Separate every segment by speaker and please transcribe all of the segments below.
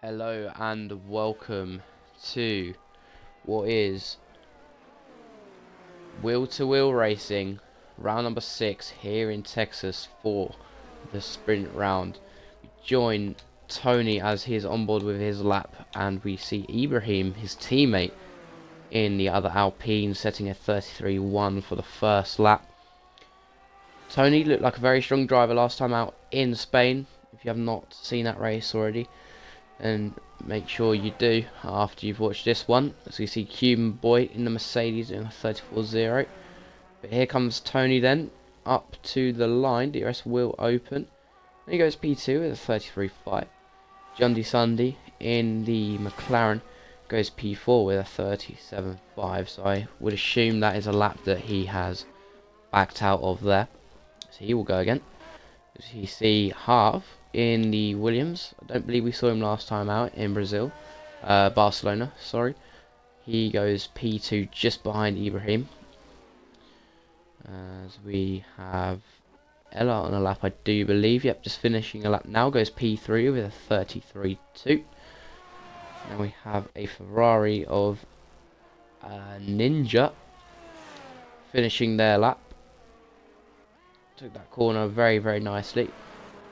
Speaker 1: Hello and welcome to what is wheel to wheel racing round number 6 here in Texas for the sprint round. We join Tony as he is on board with his lap, and we see Ibrahim, his teammate, in the other Alpine, setting a 33.1 for the first lap. Tony looked like a very strong driver last time out in Spain. If you have not seen that race already, and make sure you do after you've watched this one. As we see Cuban Boy in the Mercedes doing a 34.0. But here comes Tony then up to the line. DRS will open. Then he goes P2 with a 33.5. Jundy Sunday in the McLaren goes P4 with a 37.5. So I would assume that is a lap that he has backed out of there. So he will go again. As you see Harv in the Williams. I don't believe we saw him last time out in Brazil. Barcelona, sorry. He goes P2 just behind Ibrahim. As we have Ella on a lap, I do believe. Yep, just finishing a lap now. Goes P3 with a 33.2. Now we have a Ferrari of Ninja finishing their lap. Took that corner very, very nicely.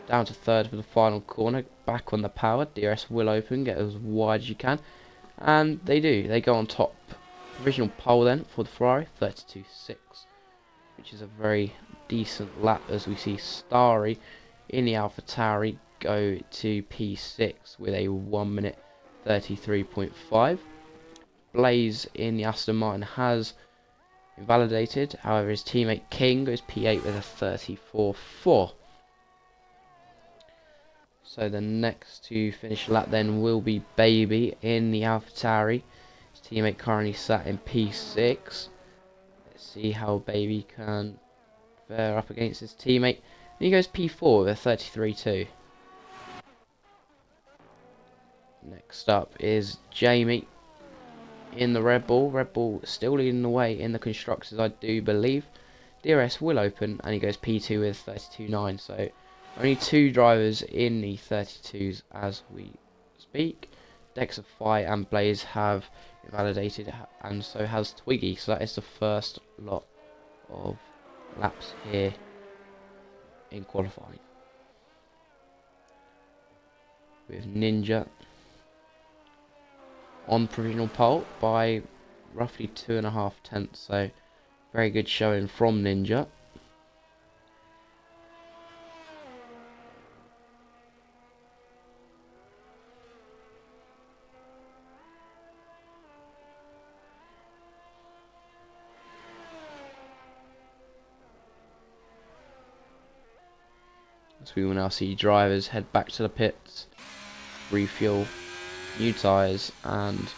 Speaker 1: Down to third for the final corner. Back on the power. DRS will open. Get as wide as you can. And they do. They go on top. Provisional pole then for the Ferrari. 32.6. Which is a very decent lap, as we see Starry in the AlphaTauri go to P6 with a 1 minute 33.5. Blaze in the Aston Martin has invalidated. However, his teammate King goes P8 with a 34.4. So the next to finish lap then will be Baby in the AlphaTauri. His teammate currently sat in P6. Let's see how Baby can fare up against his teammate. And he goes P4 with a 33.2. Next up is Jamie in the Red Bull. Red Bull still leading the way in the constructors, I do believe. DRS will open and he goes P2 with 32.9. So only two drivers in the 32s as we speak. Dexify and Blaze have invalidated, and so has Twiggy. So that is the first lot of laps here in qualifying. With Ninja on provisional pole by roughly 2.5 tenths. So very good showing from Ninja. So we will now see drivers head back to the pits, refuel, new tyres, and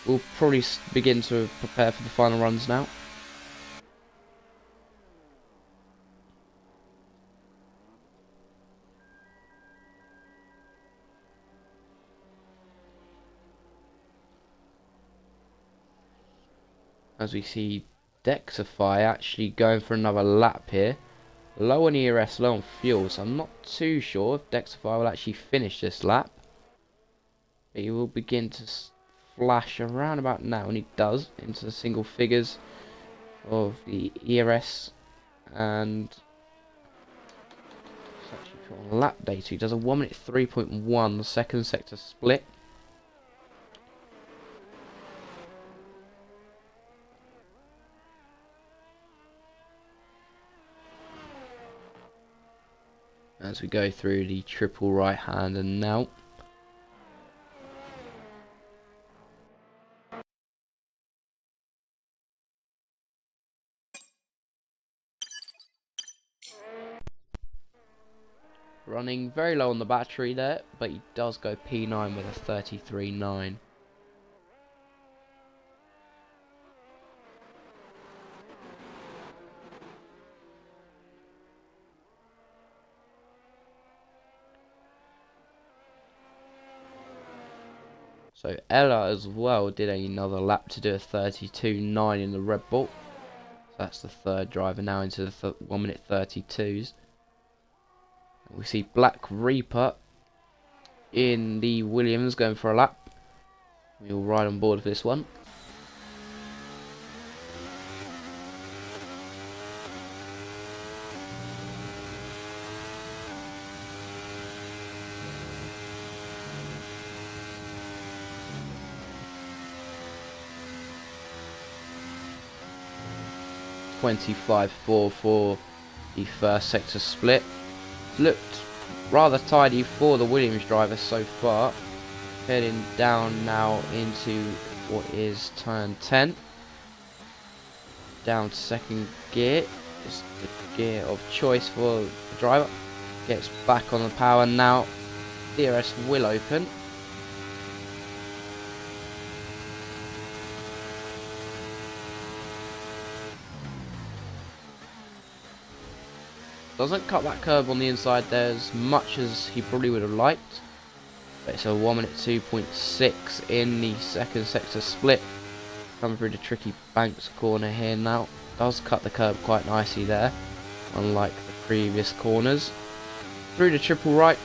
Speaker 1: we'll probably begin to prepare for the final runs now. As we see Dexify actually going for another lap here. Low on ERS, low on fuel, so I'm not too sure if Dexify will actually finish this lap. But he will begin to flash around about now, and he does, into the single figures of the ERS. And it's actually put on lap data. He does a 1 minute 3.1 second sector split. As we go through the triple right hand and now. Running very low on the battery there, but he does go P9 with a 33.9. So Ella as well did another lap to do a 32.9 in the Red Bull. So that's the third driver now into the 1 minute 32s. We see Black Reaper in the Williams going for a lap. We'll ride on board for this one. .25.4 for the first sector split. Looked rather tidy for the Williams driver so far. Heading down now into what is turn 10. Down to second gear. It's the gear of choice for the driver. Gets back on the power now. DRS will open. Doesn't cut that curb on the inside there as much as he probably would have liked. But it's a 1 minute 2.6 in the second sector split. Coming through the tricky Banks corner here now. Does cut the curb quite nicely there, unlike the previous corners. Through the triple right.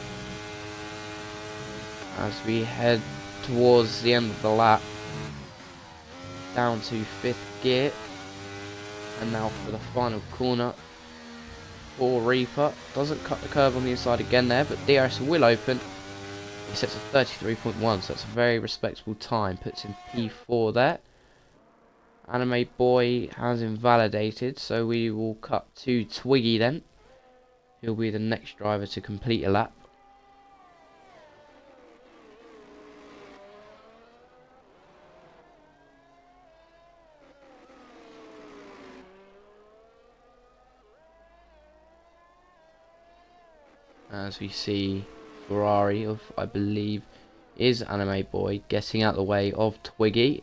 Speaker 1: As we head towards the end of the lap. Down to 5th gear. And now for the final corner. For Reaper, doesn't cut the curve on the inside again there, but DRS will open. He sets a 33.1, so that's a very respectable time. Puts in P4 there. Anime Boy has invalidated, so we will cut to Twiggy then. He'll be the next driver to complete a lap. As we see Ferrari of, I believe, is Anime Boy getting out the way of Twiggy.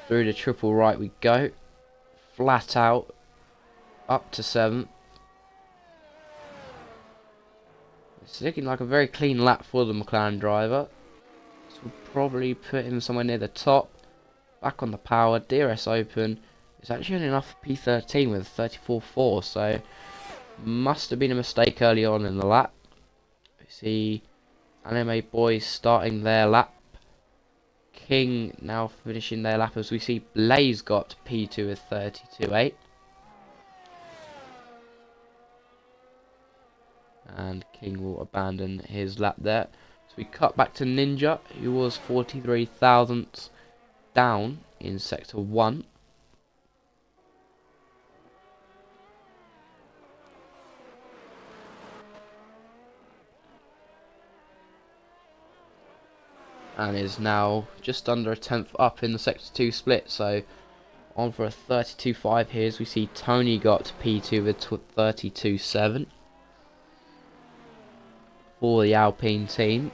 Speaker 1: Through the triple right we go. Flat out. Up to 7th. It's looking like a very clean lap for the McLaren driver. This will probably put him somewhere near the top. Back on the power. DRS open. It's actually only enough for P13 with 34.4, so must have been a mistake early on in the lap. We see Anime Boys starting their lap. King now finishing their lap, as we see Blaze got P2 with 32.8. And King will abandon his lap there. So we cut back to Ninja, who was 43 thousandths down in sector 1. And is now just under a 10th up in the sector 2 split, so on for a 32.5 here, as we see Tony got P2 with 32.7 for the Alpine team.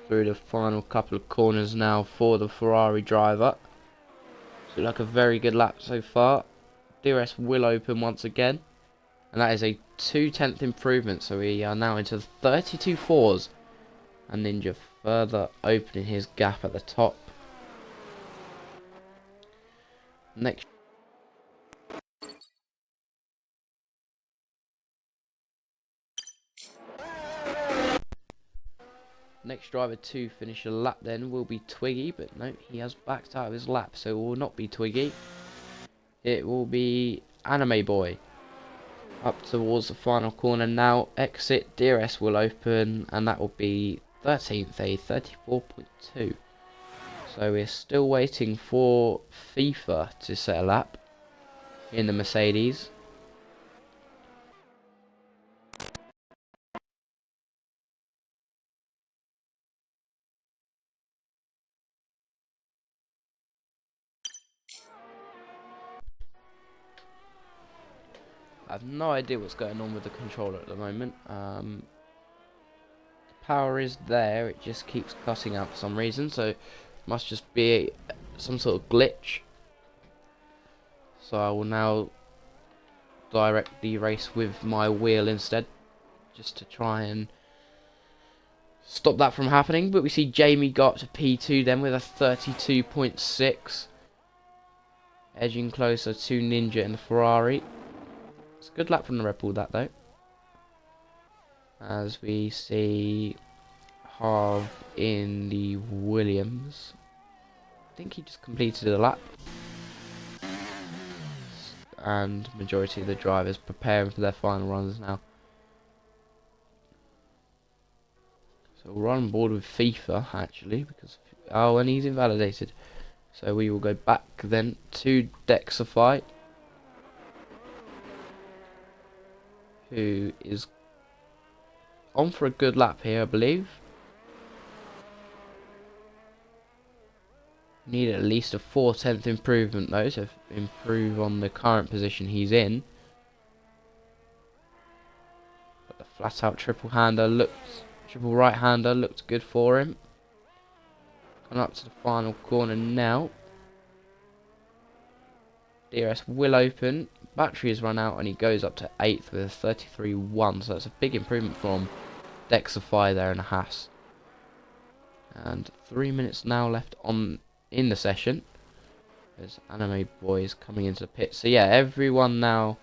Speaker 1: Through the final couple of corners now for the Ferrari driver. So like a very good lap so far. DRS will open once again. And that is a 2/10 improvement, so we are now into the 32.4s. And Ninja further opening his gap at the top. Next driver to finish a lap then will be Twiggy, but no, he has backed out of his lap, so it will not be Twiggy. It will be Anime Boy. Up towards the final corner now. Exit. DRS will open, and that will be 13th, a 34.2. So we're still waiting for FIFA to set a lap in the Mercedes. I have no idea what's going on with the controller at the moment. The power is there, it just keeps cutting out for some reason, so it must just be some sort of glitch. So I will now direct the race with my wheel instead, just to try and stop that from happening. But we see Jamie got to P2 then with a 32.6, edging closer to Ninja in the Ferrari. It's a good lap from the Red Bull, that though. As we see Harv in the Williams. I think he just completed a lap. And majority of the drivers preparing for their final runs now. So we're on board with FIFA actually, because and he's invalidated. So we will go back then to Dexify, who is on for a good lap here, I believe. Need at least a 4/10 improvement though to improve on the current position he's in. But the flat out triple right hander looked good for him. Coming up to the final corner now. DRS will open. Battery has run out and he goes up to 8th with a 33.1. So that's a big improvement from Dexify there in a Haas. And 3 minutes now left in the session. There's Anime Boys coming into the pit. So yeah, everyone now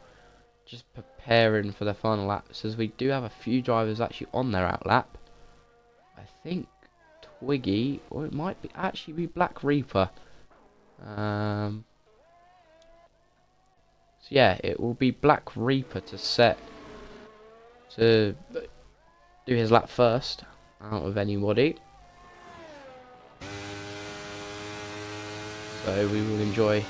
Speaker 1: just preparing for their final laps, as we do have a few drivers actually on their out lap. I think Twiggy, or it might be actually be Black Reaper. So yeah, it will be Black Reaper to do his lap first out of anybody. So we will enjoy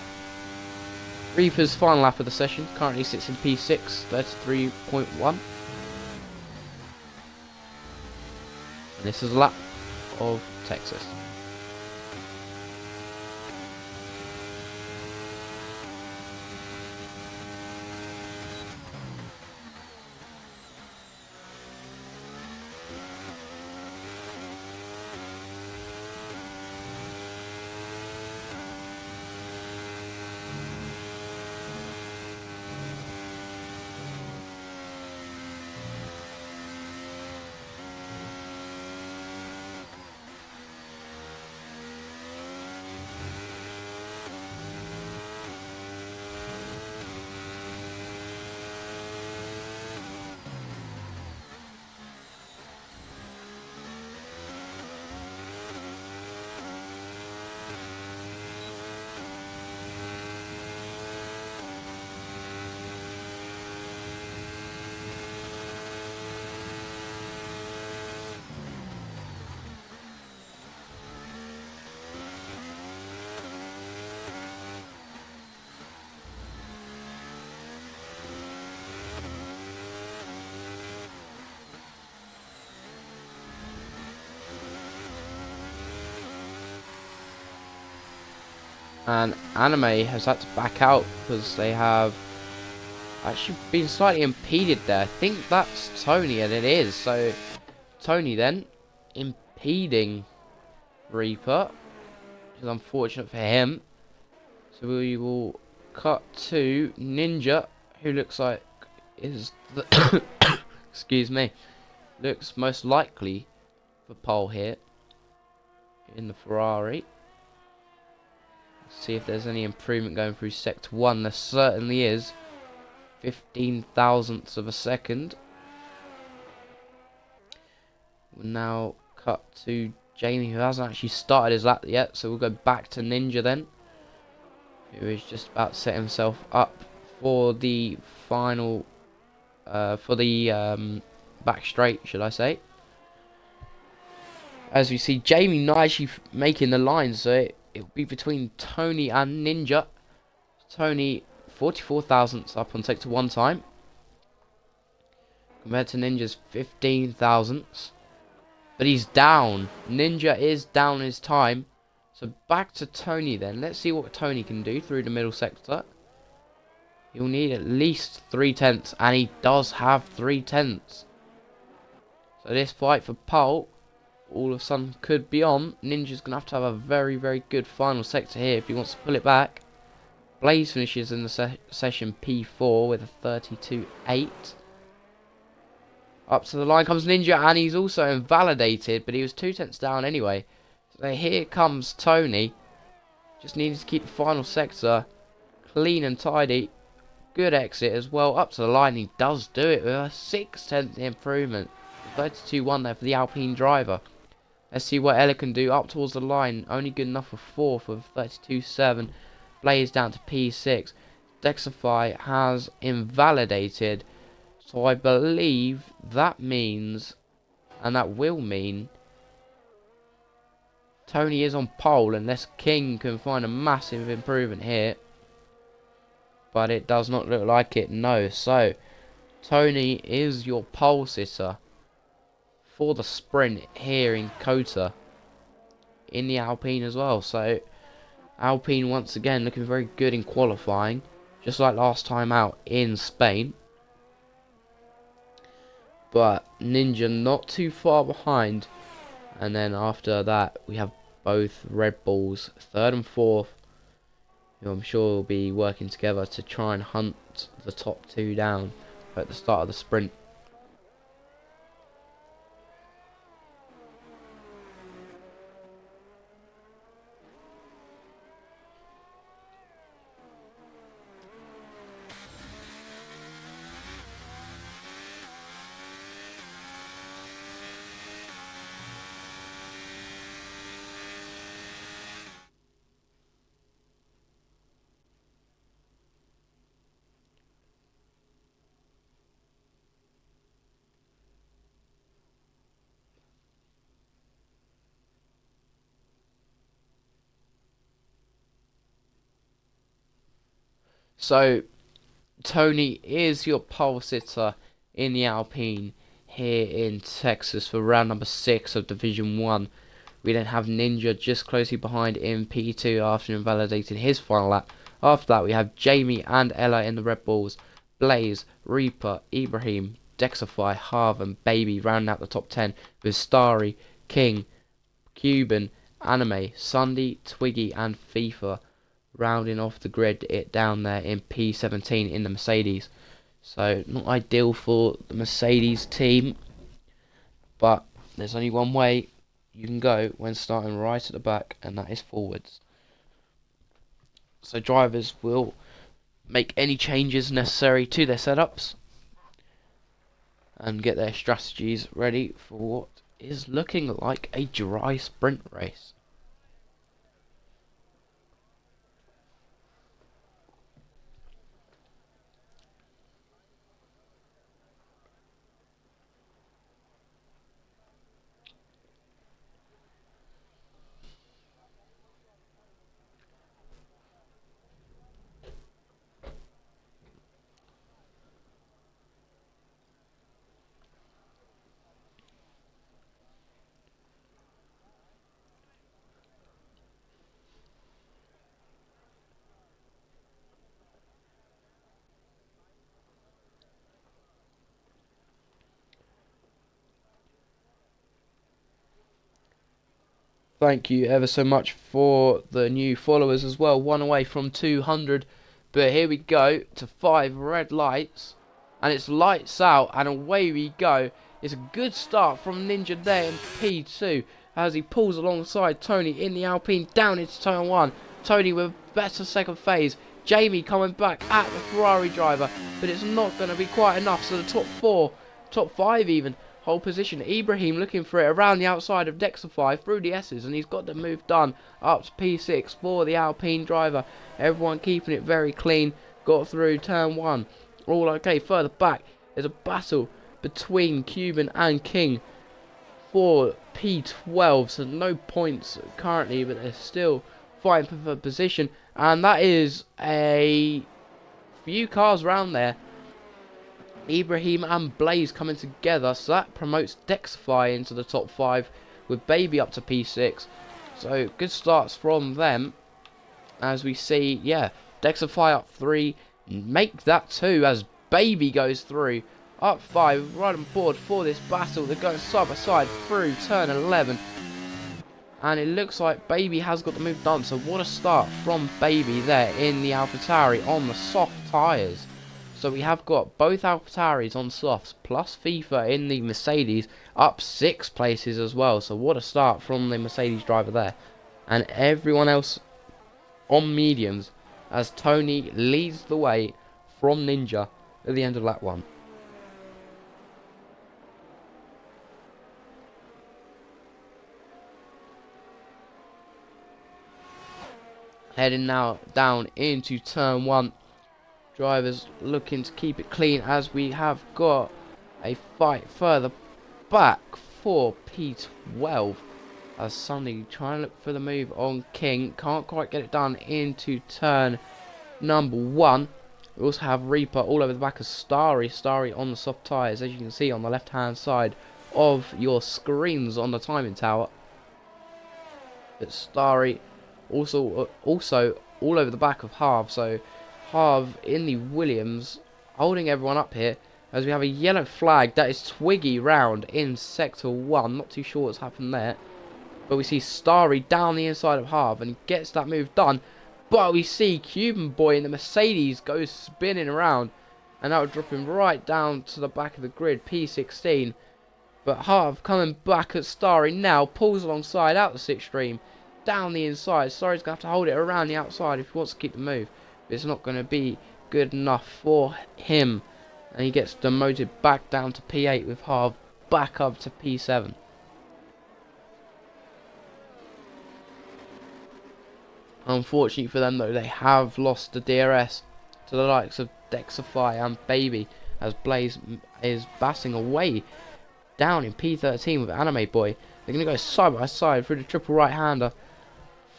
Speaker 1: Reaper's final lap of the session. Currently sits in P6, 33.1. And this is a lap of Texas. And Anime has had to back out because they have actually been slightly impeded there. I think that's Tony, and it is. So Tony then impeding Reaper, which is unfortunate for him. So we will cut to Ninja, who looks like is the excuse me, looks most likely for pole here in the Ferrari. See if there's any improvement going through Sector 1. There certainly is. 15 thousandths of a second. We'll now cut to Jamie, who hasn't actually started his lap yet. So we'll go back to Ninja then, who is just about to set himself up for the final, back straight, should I say. As we see Jamie not actually making the line, so it'll be between Tony and Ninja. Tony 44 thousandths up on Sector 1 time, compared to Ninja's 15 thousandths. But he's down. Ninja is down his time. So back to Tony then. Let's see what Tony can do through the middle sector. He'll need at least 3/10, and he does have 3/10. So this fight for pole all of a sudden could be on. Ninja's going to have a very, very good final sector here if he wants to pull it back. Blaze finishes in the session P4 with a 32.8. Up to the line comes Ninja, and he's also invalidated, but he was 2/10 down anyway. So here comes Tony. Just needs to keep the final sector clean and tidy. Good exit as well. Up to the line, he does do it with a 6/10 improvement. 32-1 there for the Alpine driver. Let's see what Ella can do up towards the line. Only good enough for 4th with 32.7. Blaze down to P6. Dexify has invalidated. So I believe that means, and that will mean, Tony is on pole unless King can find a massive improvement here. But it does not look like it, no. So, Tony is your pole sitter for the sprint here in Kota. In the Alpine as well. So, Alpine once again looking very good in qualifying. Just like last time out in Spain. But Ninja not too far behind. And then after that, we have both Red Bulls, 3rd and 4th. Who I'm sure will be working together to try and hunt the top 2 down at the start of the sprint. So, Tony is your pole sitter in the Alpine here in Texas for round number 6 of Division 1. We then have Ninja just closely behind in P2 after invalidating his final lap. After that, we have Jamie and Ella in the Red Bulls, Blaze, Reaper, Ibrahim, Dexify, Harv, and Baby rounding out the top 10 with Starry, King, Cuban, Anime, Sunday, Twiggy, and FIFA rounding off the grid it down there in P17 in the Mercedes. So not ideal for the Mercedes team, but there's only one way you can go when starting right at the back, and that is forwards. So drivers will make any changes necessary to their setups and get their strategies ready for what is looking like a dry sprint race. Thank you ever so much for the new followers as well. One away from 200. But here we go to 5 red lights. And it's lights out and away we go. It's a good start from Ninja there in P2 as he pulls alongside Tony in the Alpine down into turn 1. Tony with a better second phase. Jamie coming back at the Ferrari driver. But it's not going to be quite enough. So the top 4, top 5 even, hold position. Ibrahim looking for it around the outside of Dexify through the S's, and he's got the move done up to P6 for the Alpine driver. Everyone keeping it very clean. Got through turn 1. All okay. Further back, there's a battle between Cuban and King for P12. So no points currently, but they're still fighting for position. And that is a few cars round there. Ibrahim and Blaze coming together, so that promotes Dexify into the top 5 with Baby up to P6. So good starts from them as we see, yeah, Dexify up 3, make that 2 as Baby goes through, up 5, right on board for this battle. They're going side by side through turn 11, and it looks like Baby has got the move done. So what a start from Baby there in the AlphaTauri on the soft tyres. So we have got both AlphaTauris on softs, plus FIFA in the Mercedes, up 6 places as well. So what a start from the Mercedes driver there. And everyone else on mediums, as Tony leads the way from Ninja at the end of lap 1. Heading now down into turn 1. Drivers looking to keep it clean as we have got a fight further back for P12. As Sunday trying to look for the move on King. Can't quite get it done into turn number 1. We also have Reaper all over the back of Starry. Starry on the soft tyres, as you can see on the left hand side of your screens on the timing tower. But Starry also all over the back of Harv. So Harv in the Williams holding everyone up here as we have a yellow flag. That is Twiggy round in sector 1. Not too sure what's happened there, but we see Starry down the inside of Harv and he gets that move done. But we see Cuban Boy in the Mercedes goes spinning around, and that will drop him right down to the back of the grid, P16. But Harv coming back at Starry now, pulls alongside out the 6th stream, down the inside. Starry's going to have to hold it around the outside if he wants to keep the move. But it's not going to be good enough for him, and he gets demoted back down to P8 with Harv back up to P7. Unfortunately for them though, they have lost the DRS to the likes of Dexify and Baby, as Blaze is bassing away down in P13 with Anime Boy. They're going to go side by side through the triple right hander,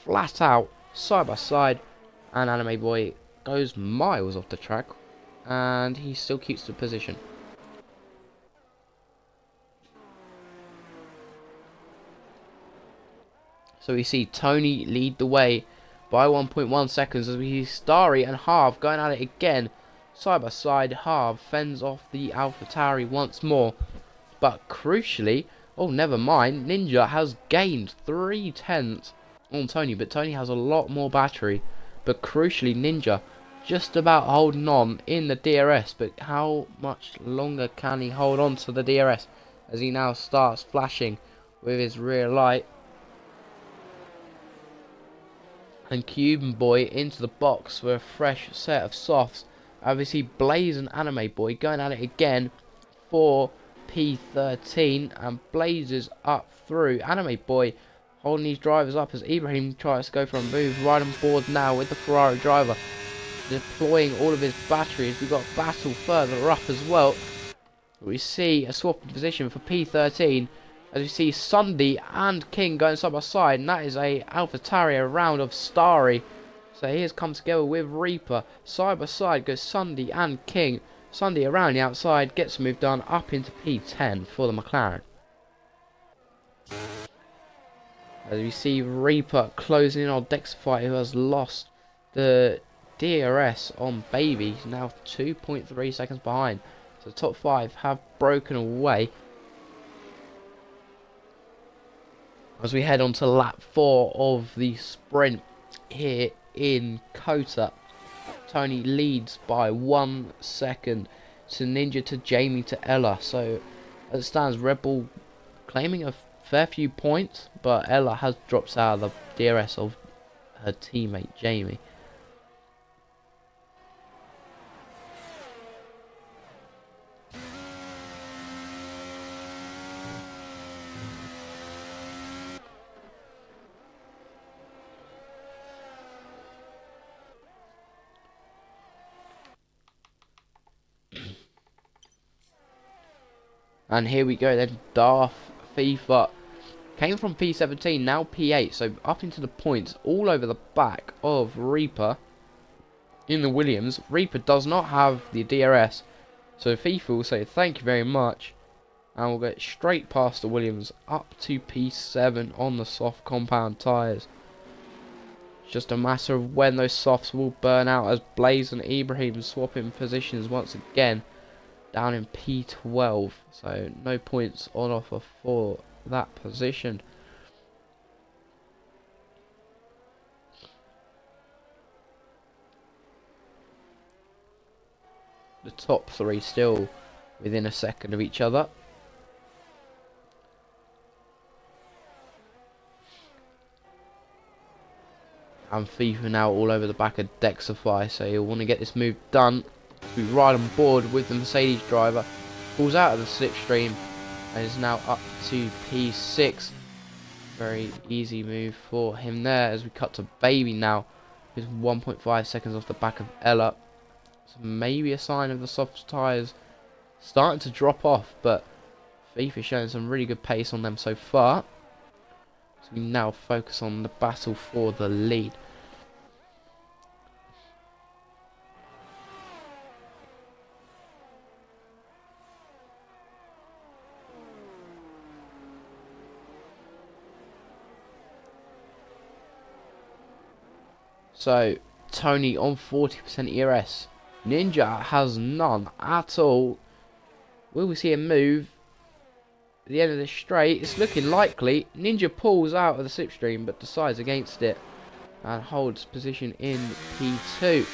Speaker 1: flat out, side by side, and Anime Boy goes miles off the track, and he still keeps the position. So we see Tony lead the way by 1.1 seconds as we see Starry and Harv going at it again, side by side. Harv fends off the AlphaTauri once more, but crucially, oh never mind, Ninja has gained 3/10 on Tony, but Tony has a lot more battery. But crucially, Ninja just about holding on in the DRS, but how much longer can he hold on to the DRS as he now starts flashing with his rear light? And Cuban Boy into the box with a fresh set of softs. Obviously Blaze and Anime Boy going at it again for P13, and Blaze is up through. Anime Boy holding these drivers up as Ibrahim tries to go for a move right on board now with the Ferrari driver, deploying all of his batteries. We've got Battle further up as well. We see a swap of position for P13 as we see Sunday and King going side by side, and that is a AlphaTauri round of Starry. So he has come together with Reaper. Side by side goes Sunday and King. Sunday around the outside gets a move done up into P10 for the McLaren. As we see Reaper closing in on Dexify, who has lost the DRS on Baby. He's now 2.3 seconds behind. So the top 5 have broken away. As we head on to lap 4 of the sprint here in Kota, Tony leads by 1 second to Ninja, to Jamie, to Ella. So as it stands, Red Bull claiming a fair few points, but Ella has dropped out of the DRS of her teammate Jamie. And here we go then, Darth FIFA came from P17, now P8, so up into the points all over the back of Reaper in the Williams. Reaper does not have the DRS, so FIFA will say thank you very much, and we'll get straight past the Williams up to P7 on the soft compound tyres. It's just a matter of when those softs will burn out as Blaze and Ibrahim swapping positions once again down in P12, so no points on offer for that position. The top 3 still within a second of each other. And FIFA now all over the back of Dexify, so you'll want to get this move done We ride on board with the Mercedes driver, pulls out of the slipstream and is now up to P6. Very easy move for him there, as we cut to Baby now, who's 1.5 seconds off the back of Ella. So maybe a sign of the soft tyres starting to drop off, but FIFA showing some really good pace on them so far. So we now focus on the battle for the lead. So Tony on 40% ERS. Ninja has none at all. Will we see a move at the end of the straight? It's looking likely. Ninja pulls out of the slipstream but decides against it and holds position in P2.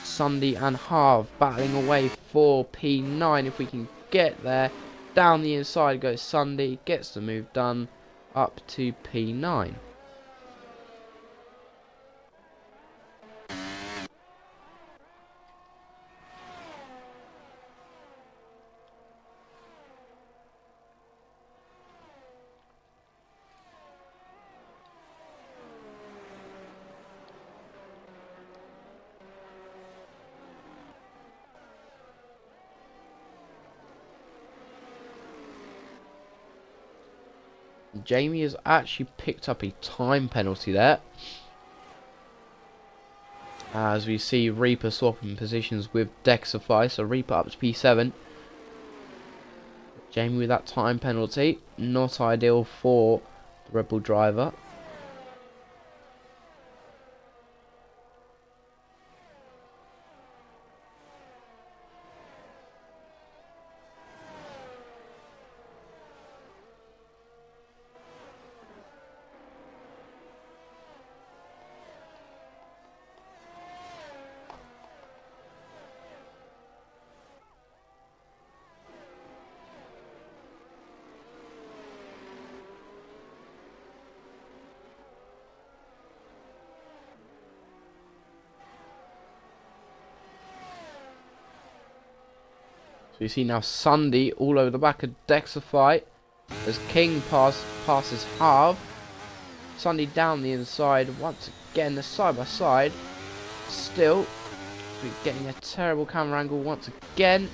Speaker 1: Sunday and Harv battling away for P9. If we can get there, down the inside goes Sunday, gets the move done up to P9. Jamie has actually picked up a time penalty there, as we see Reaper swapping positions with Dexify. So Reaper up to P7. Jamie with that time penalty, not ideal for the Red Bull driver. So you see now Sunday all over the back of Dexify as King passes Harv. Sunday down the inside once again, the side by side. Still, we're getting a terrible camera angle once again.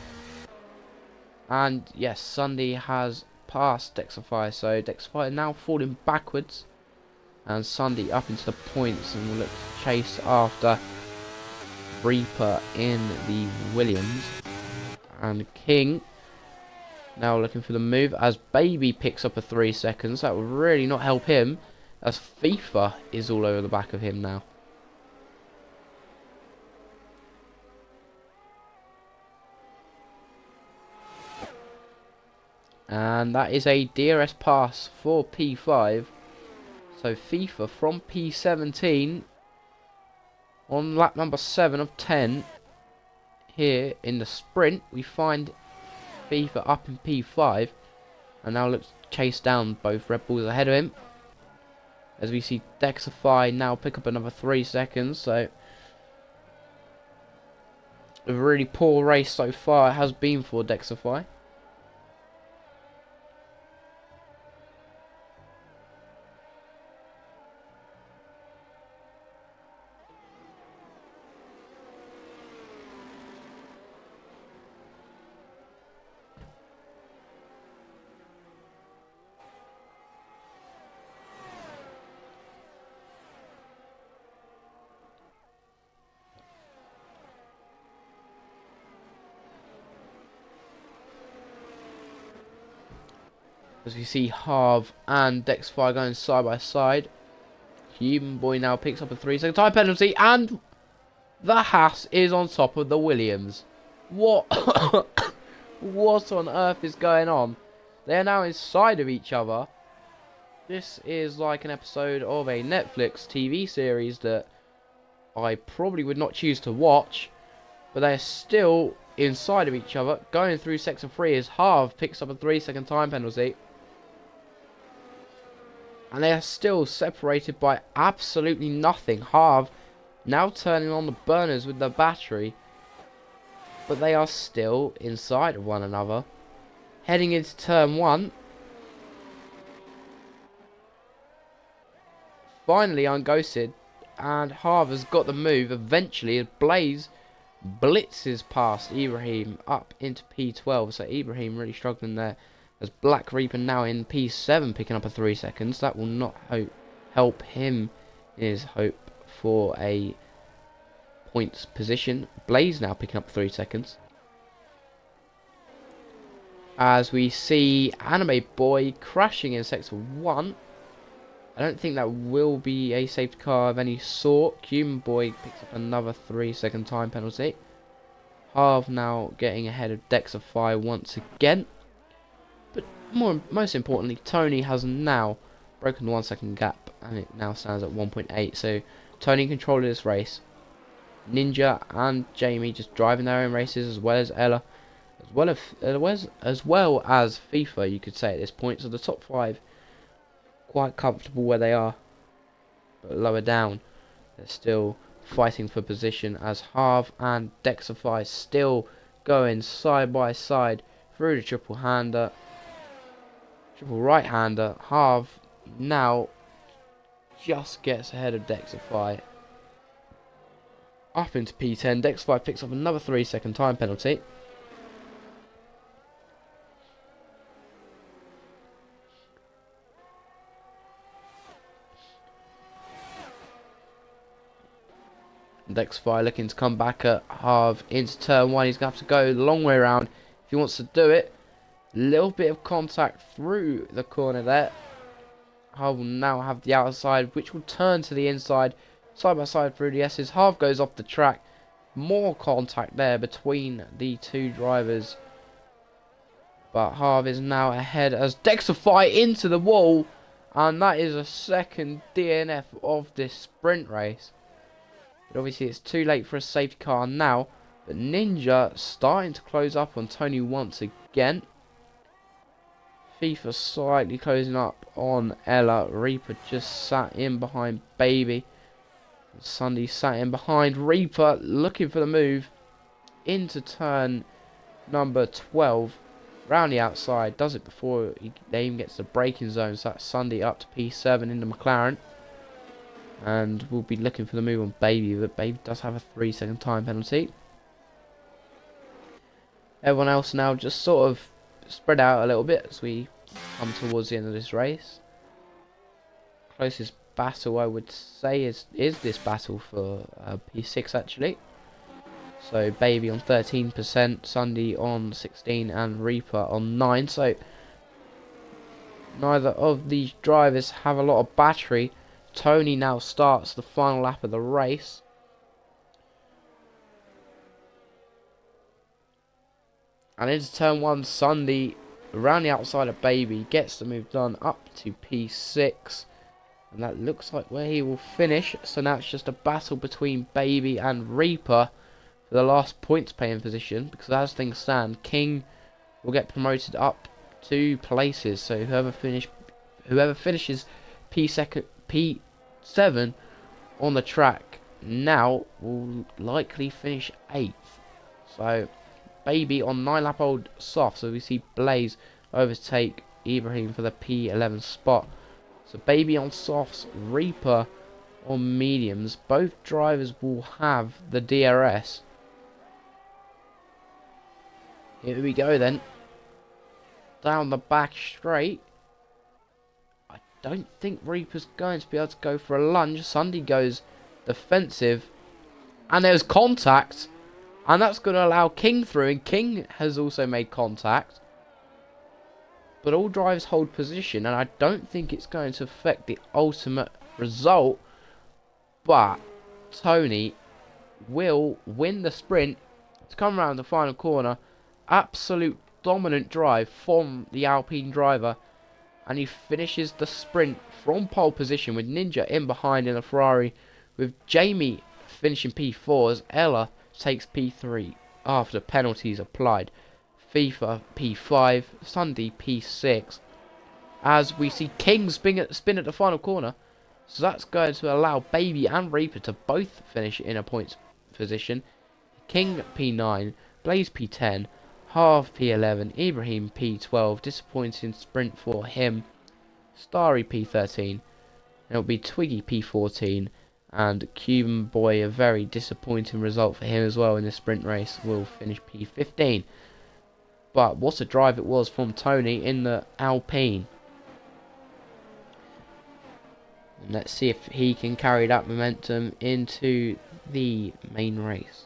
Speaker 1: And yes, Sunday has passed Dexify, so Dexify now falling backwards. And Sunday up into the points and will look to chase after Reaper in the Williams. And King now looking for the move as Baby picks up a 3 seconds. That will really not help him, as FIFA is all over the back of him now. And that is a DRS pass for P5. So FIFA from P17 on lap number 7 of 10. Here in the sprint we find FIFA up in P5 and now looks to chase down both Red Bulls ahead of him, as we see Dexify now pick up another 3 seconds. So a really poor race so far it has been for Dexify. As we see Harv and Dexify going side by side. Human Boy now picks up a 3 second time penalty, and the Haas is on top of the Williams. What? What on earth is going on? They are now inside of each other. This is like an episode of a Netflix TV series that I probably would not choose to watch, but they are still inside of each other. Going through sector 3 as Harv picks up a 3 second time penalty. And they are still separated by absolutely nothing. Harv now turning on the burners with the battery. but they are still inside of one another. Heading into turn 1. Finally unghosted, and Harv has got the move eventually as Blaze blitzes past Ibrahim up into P12. So Ibrahim really struggling there, as Black Reaper now in P7 picking up a 3 seconds. That will not help him in his hope for a points position. Blaze now picking up 3 seconds, as we see Anime Boy crashing in sector 1. I don't think that will be a safety car of any sort. Human Boy picks up another 3-second time penalty. Harv now getting ahead of Dexify once again. But most importantly, Tony has now broken the 1 second gap, and it now stands at 1.8. So Tony controlling this race. Ninja and Jamie just driving their own races, as well as Ella, as well as FIFA, you could say at this point. So the top 5 quite comfortable where they are, but lower down they're still fighting for position, as Harv and Dexify still going side by side through the triple right hander. Harv now just gets ahead of Dexify up into P10. Dexify picks up another 3-second time penalty. Dexify looking to come back at Harv into turn 1. He's going to have to go the long way around if he wants to do it. Little bit of contact through the corner there. Harv will now have the outside, which will turn to the inside, side by side through the S's. Harv goes off the track. More contact there between the two drivers, but Harv is now ahead as Dexify into the wall, and that is a second DNF of this sprint race. But obviously it's too late for a safety car now. But Ninja starting to close up on Tony once again. FIFA slightly closing up on Ella. Reaper just sat in behind Baby. Sunday sat in behind Reaper, looking for the move into turn number 12. Round the outside, does it before they even gets the braking zone. So that's Sunday up to P7 in the McLaren. And we'll be looking for the move on Baby, but Baby does have a 3-second time penalty. Everyone else now just sort of spread out a little bit as we come towards the end of this race. Closest battle I would say is this battle for P6 actually. So Baby on 13%, Sunday on 16, and Reaper on 9. So neither of these drivers have a lot of battery. Tony now starts the final lap of the race. And into turn 1, Sunday around the outside of Baby gets the move done up to P6. And that looks like where he will finish. So now it's just a battle between Baby and Reaper for the last points paying position. Because as things stand, King will get promoted up 2 places. So whoever finishes P7 on the track now will likely finish 8th. So Baby on 9-lap-old soft. So we see Blaze overtake Ibrahim for the P11 spot. So Baby on softs, Reaper on mediums. Both drivers will have the DRS. Here we go then. Down the back straight. I don't think Reaper's going to be able to go for a lunge. Sunday goes defensive. And there's contact. And that's going to allow King through. And King has also made contact. But all drivers hold position. And I don't think it's going to affect the ultimate result. But Tony will win the sprint to come around the final corner. Absolute dominant drive from the Alpine driver. And he finishes the sprint from pole position with Ninja in behind in a Ferrari. With Jamie finishing P4 as Ella takes P3 after penalties applied. FIFA P5, Sunday P6. As we see King spin at the final corner. So that's going to allow Baby and Reaper to both finish in a points position. King P9, Blaze P10, Half P11, Ibrahim P12, disappointing sprint for him, Starry P13, it'll be Twiggy P14, and Cuban Boy, a very disappointing result for him as well in the sprint race, will finish P15. But what a drive it was from Tony in the Alpine. And let's see if he can carry that momentum into the main race.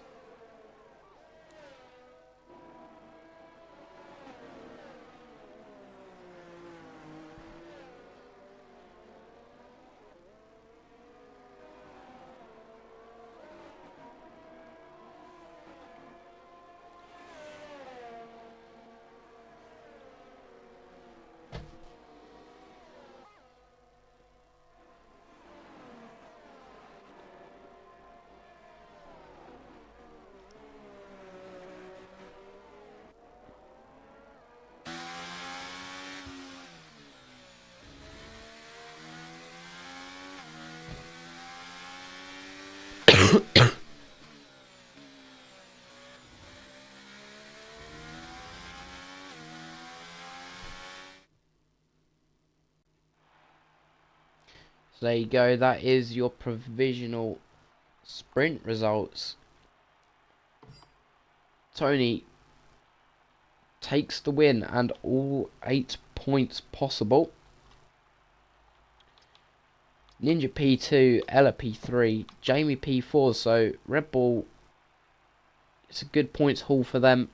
Speaker 1: So there you go, that is your provisional sprint results. Tony takes the win and all 8 points possible. Ninja P2, Ella P3, Jamie P4, so Red Bull, it's a good points haul for them.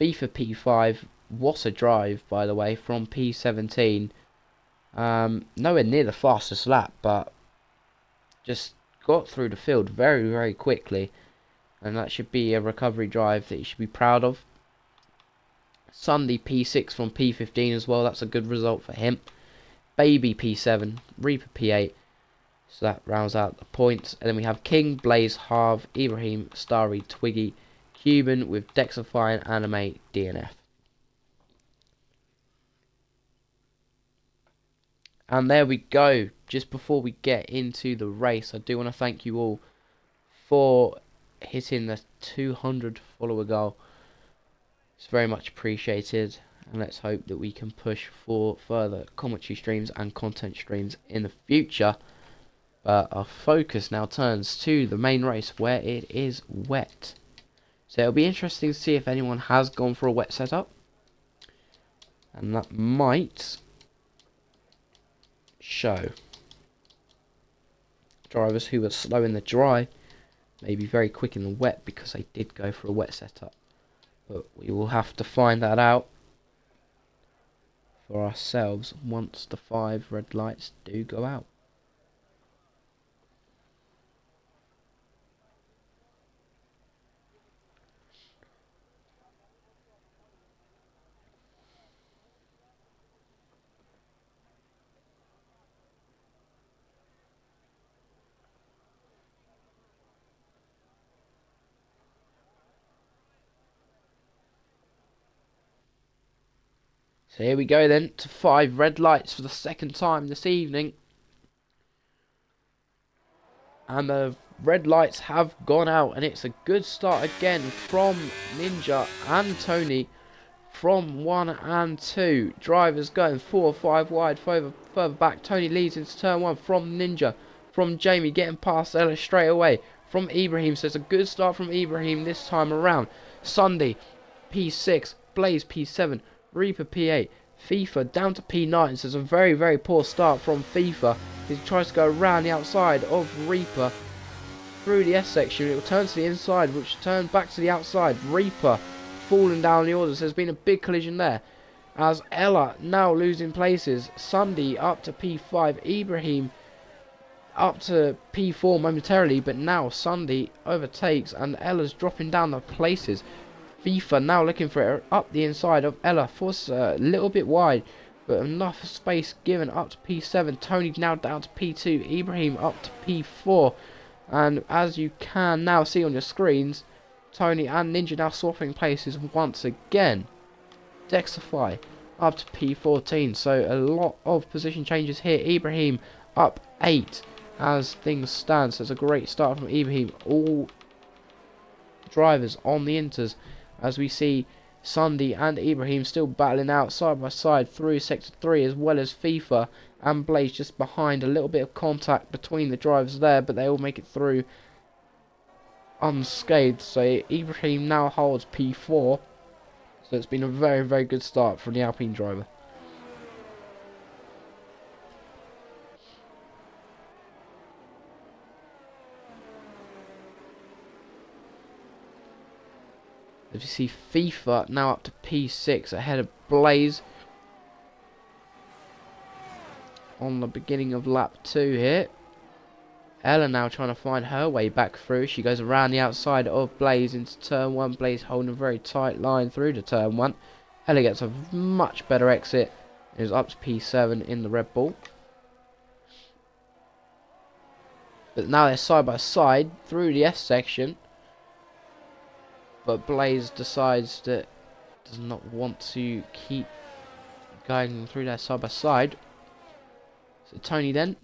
Speaker 1: FIFA P5, what a drive by the way, from P17. Nowhere near the fastest lap, but just got through the field very, very quickly. And that should be a recovery drive that you should be proud of. Sunday P6 from P15 as well, that's a good result for him. Baby P7, Reaper P8, so that rounds out the points. And then we have King, Blaze, Harv, Ibrahim, Starry, Twiggy, Cuban with Dexify, Anime, DNF. And there we go. Just before we get into the race, I do want to thank you all for hitting the 200 follower goal. It's very much appreciated, and let's hope that we can push for further commentary streams and content streams in the future. But our focus now turns to the main race where it is wet. So it'll be interesting to see if anyone has gone for a wet setup, and that might show. Drivers who were slow in the dry may be very quick in the wet because they did go for a wet setup. But we will have to find that out for ourselves once the 5 red lights do go out. So here we go then to 5 red lights for the second time this evening. And the red lights have gone out, and it's a good start again from Ninja and Tony from 1 and 2. Drivers going 4 or 5 wide further back. Tony leads into turn 1 from Ninja, from Jamie getting past Ella straight away, from Ibrahim. So it's a good start from Ibrahim this time around. Sunday P6, Blaze P7, Reaper P8, FIFA down to P9. So it's a very, very poor start from FIFA. He tries to go around the outside of Reaper through the S section. It will turn to the inside, which turns back to the outside. Reaper falling down the orders. There's been a big collision there, as Ella now losing places. Sunday up to P5, Ibrahim up to P4 momentarily, but now Sunday overtakes and Ella's dropping down the places. FIFA now looking for it up the inside of Ella, forces a little bit wide, but enough space given up to P7. Tony now down to P2, Ibrahim up to P4, and as you can now see on your screens, Tony and Ninja now swapping places once again. Dexify up to P14, so a lot of position changes here. Ibrahim up 8 as things stand, so it's a great start from Ibrahim. All drivers on the inters as we see Sunday and Ibrahim still battling out side by side through sector 3, as well as FIFA and Blaze just behind. A little bit of contact between the drivers there, but they all make it through unscathed. So Ibrahim now holds P4, so it's been a very, very good start from the Alpine driver. As you see FIFA now up to P6 ahead of Blaze on the beginning of lap 2 here. Ella now trying to find her way back through. She goes around the outside of Blaze into turn 1. Blaze holding a very tight line through to turn 1. Ella gets a much better exit. Is up to P7 in the Red Bull. But now they're side by side through the S section. But Blaze decides that does not want to keep going through there side by side. So Tony then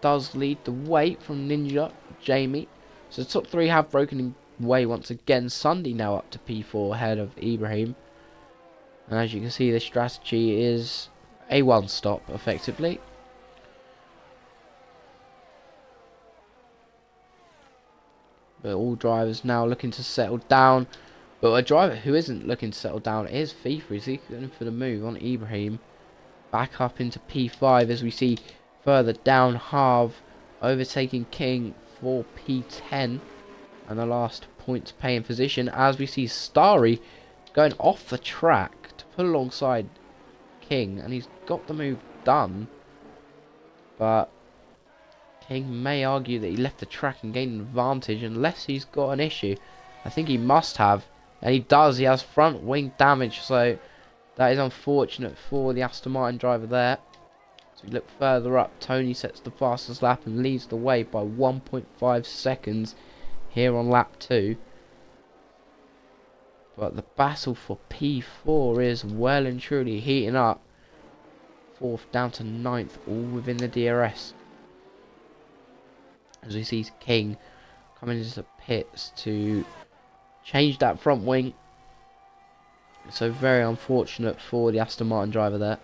Speaker 1: does lead the way from Ninja, Jamie. So the top 3 have broken away once again. Sunday now up to P4 ahead of Ibrahim. And as you can see, the strategy is a one-stop effectively. But all drivers now looking to settle down. But a driver who isn't looking to settle down is FIFA. Is he going for the move on Ibrahim? Back up into P5 as we see further down Harv overtaking King for P10. And the last points paying position as we see Starry going off the track to pull alongside King. And he's got the move done. But King may argue that he left the track and gained an advantage unless he's got an issue. I think he must have. And he does. He has front wing damage. So that is unfortunate for the Aston Martin driver there. So we look further up. Tony sets the fastest lap and leads the way by 1.5 seconds here on lap 2. But the battle for P4 is well and truly heating up. 4th down to 9th, all within the DRS. As we see King coming into the pits to change that front wing. So very unfortunate for the Aston Martin driver there.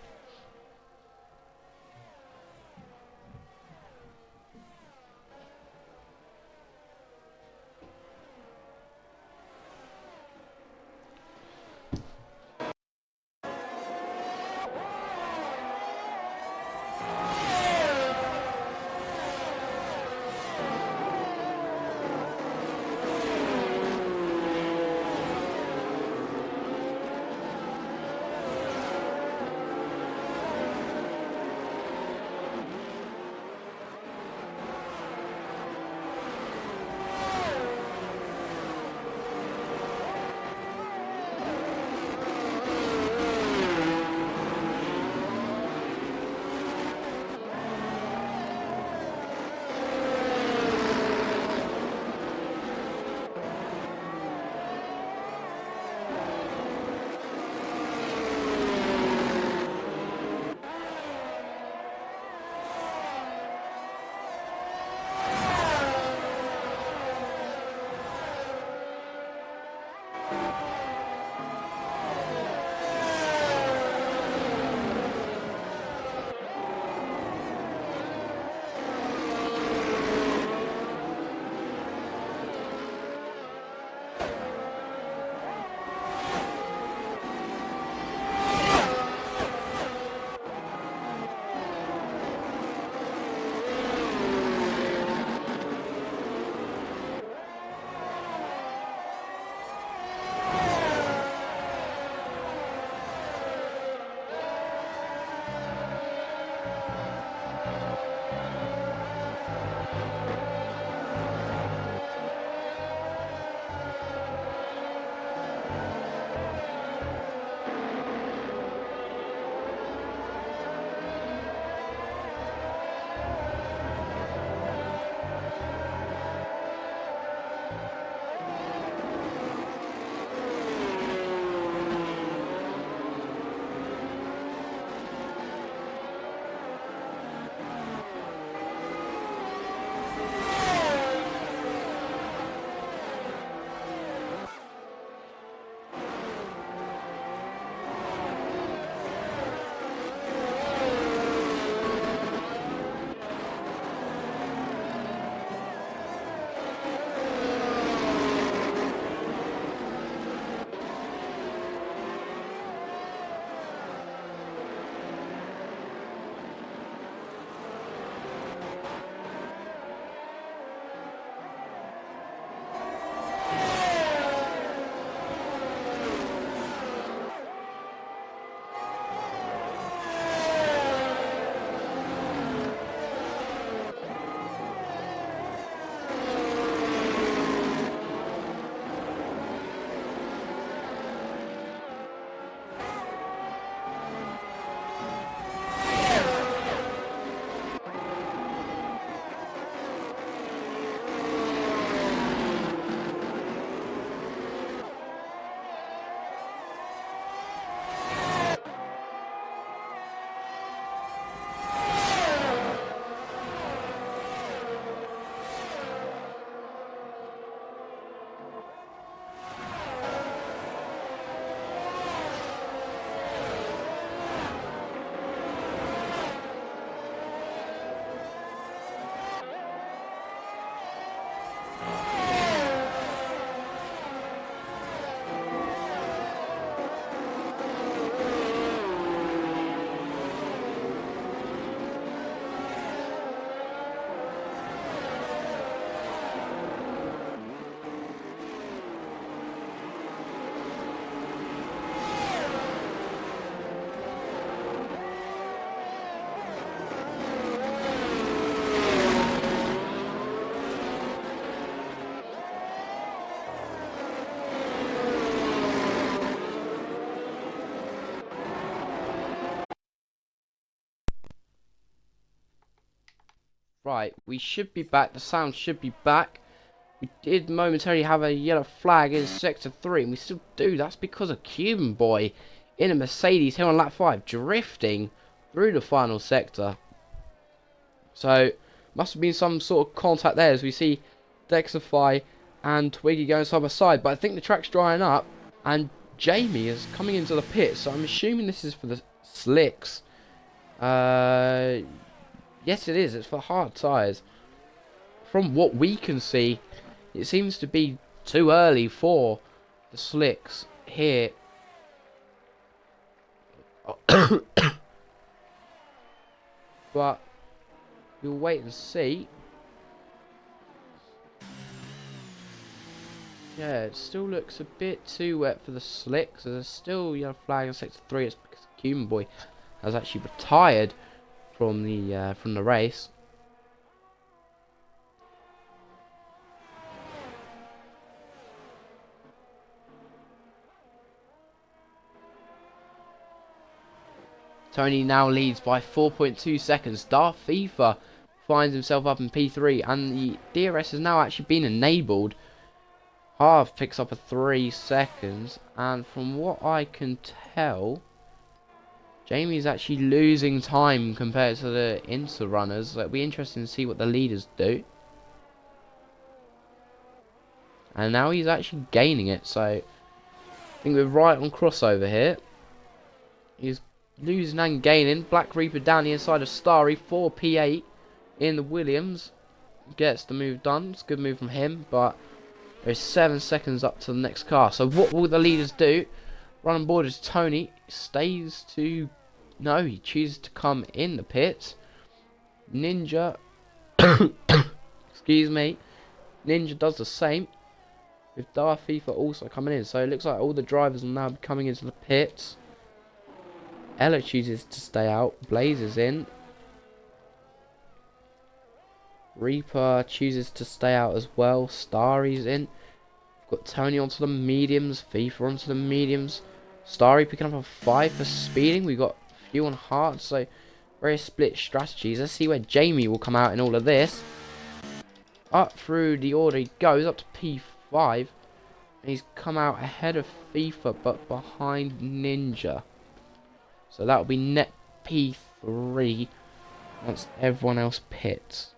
Speaker 1: Right, we should be back. The sound should be back. We did momentarily have a yellow flag in Sector 3, and we still do. That's because of Cuban Boy in a Mercedes here on lap 5, drifting through the final sector. So, must have been some sort of contact there as we see Dexify and Twiggy going side by side. But I think the track's drying up, and Jamie is coming into the pit, so I'm assuming this is for the slicks. Yes, it is. It's for hard tyres. From what we can see, it seems to be too early for the slicks here. But you'll wait and see. Yeah, it still looks a bit too wet for the slicks. There's still yellow flag in Sector 3. It's because Cuban Boy has actually retired from the race. Tony now leads by 4.2 seconds. Darth FIFA finds himself up in P3, and the DRS has now actually been enabled. Harv picks up a 3 seconds, and from what I can tell, Jamie's actually losing time compared to the Inter runners. So it'll be interesting to see what the leaders do. And now he's actually gaining it, so I think we're right on crossover here. He's losing and gaining. Black Reaper down the inside of Starry. 4 P8 in the Williams. Gets the move done. It's a good move from him, but there's 7 seconds up to the next car. So what will the leaders do? Run on board is Tony. Stays to... No, he chooses to come in the pits. Ninja... Excuse me. Ninja does the same, with Darth FIFA also coming in. So it looks like all the drivers will now be coming into the pits. Ella chooses to stay out. Blaze is in. Reaper chooses to stay out as well. Starry's in. We've got Tony onto the mediums. FIFA onto the mediums. Starry picking up a 5 for speeding. We've got a few on hard. So very split strategies. Let's see where Jamie will come out in all of this. Up through the order he goes. Up to P5. And he's come out ahead of FIFA but behind Ninja. So that will be net P3 once everyone else pits.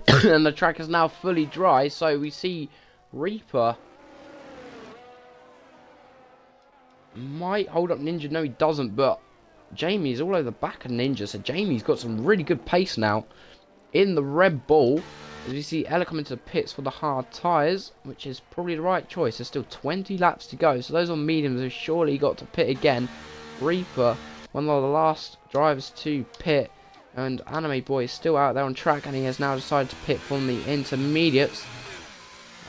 Speaker 1: And the track is now fully dry, so we see Reaper might hold up Ninja. No, he doesn't, but Jamie's all over the back of Ninja, so Jamie's got some really good pace now in the Red Bull. As we see Ella come into the pits for the hard tyres, which is probably the right choice. There's still 20 laps to go, so those on mediums have surely got to pit again. Reaper, one of the last drivers to pit, and Anime Boy is still out there on track, and he has now decided to pit from the intermediates.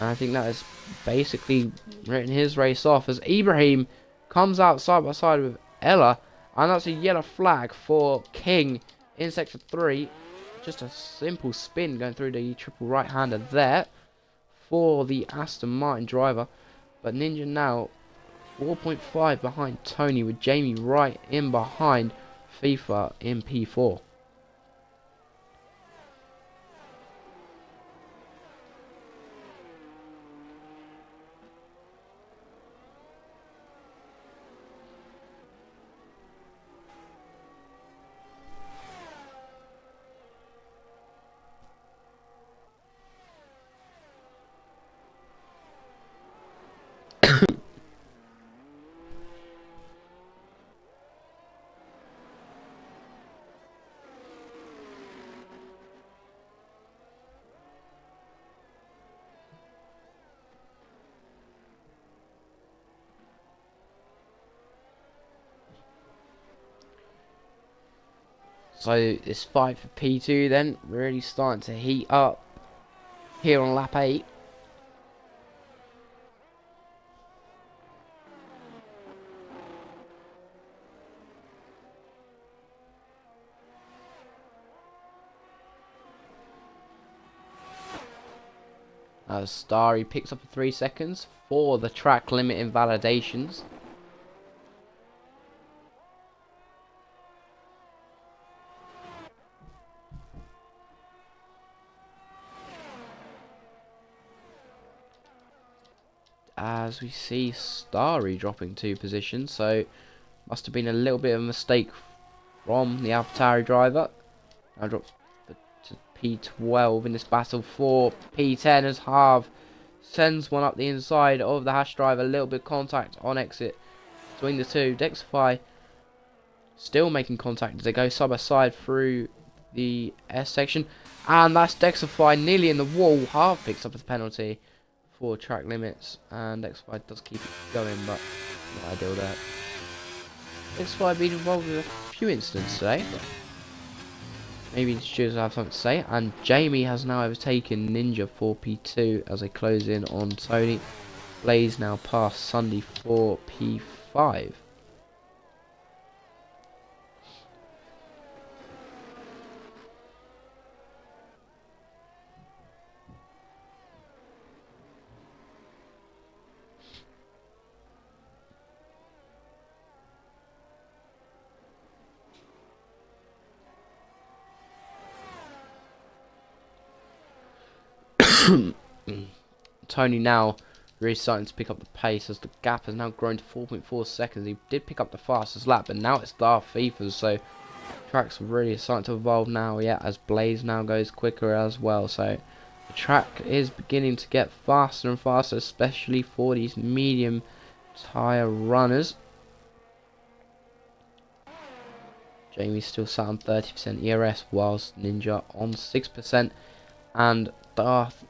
Speaker 1: And I think that has basically written his race off as Ibrahim comes out side by side with Ella, and that's a yellow flag for King in Sector 3. Just a simple spin going through the triple right-hander there for the Aston Martin driver. But Ninja now 4.5 behind Tony, with Jamie right in behind FIFA in P4. So this fight for P2 then really starting to heat up here on lap 8. As Starry picks up 3 seconds for the track limit invalidations. As we see Starry dropping 2 positions, so must have been a little bit of a mistake from the AlphaTauri driver. Now drops to P12 in this battle for P10 as Harv sends one up the inside of the Hash driver. A little bit of contact on exit between the two. Dexify still making contact as they go side by side through the S section, and that's Dexify nearly in the wall. Harv picks up the penalty for track limits, and Dexify does keep it going, but not ideal there. Dexify been involved with a few incidents today, but maybe the stewards have something to say. And Jamie has now overtaken Ninja for P2 as they close in on Tony. Blaze now past Sunday for P5. Tony now really starting to pick up the pace as the gap has now grown to 4.4 seconds. He did pick up the fastest lap, but now it's Darth FIFA's, so track's really starting to evolve now, yeah, as Blaze now goes quicker as well. So the track is beginning to get faster and faster, especially for these medium tyre runners. Jamie's still sat on 30% ERS, whilst Ninja on 6%, and Darth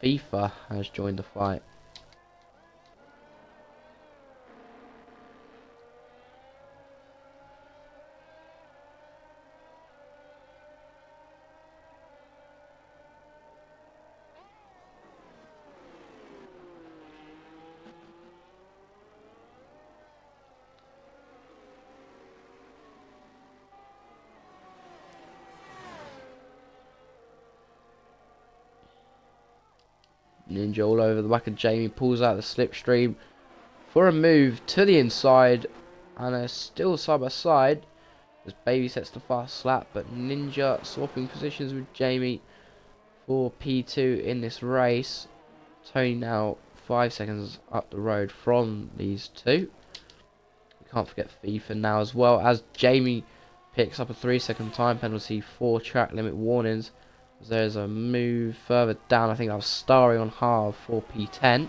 Speaker 1: FIFA has joined the fight. Ninja all over the back of Jamie, pulls out the slipstream for a move to the inside, and they're still side by side as Baby sets the fast lap, but Ninja swapping positions with Jamie for P2 in this race. Tony now 5 seconds up the road from these two. We can't forget FIFA now as well, as Jamie picks up a 3-second time penalty for track limit warnings. There's a move further down. I think that was Starry on Harv for P10.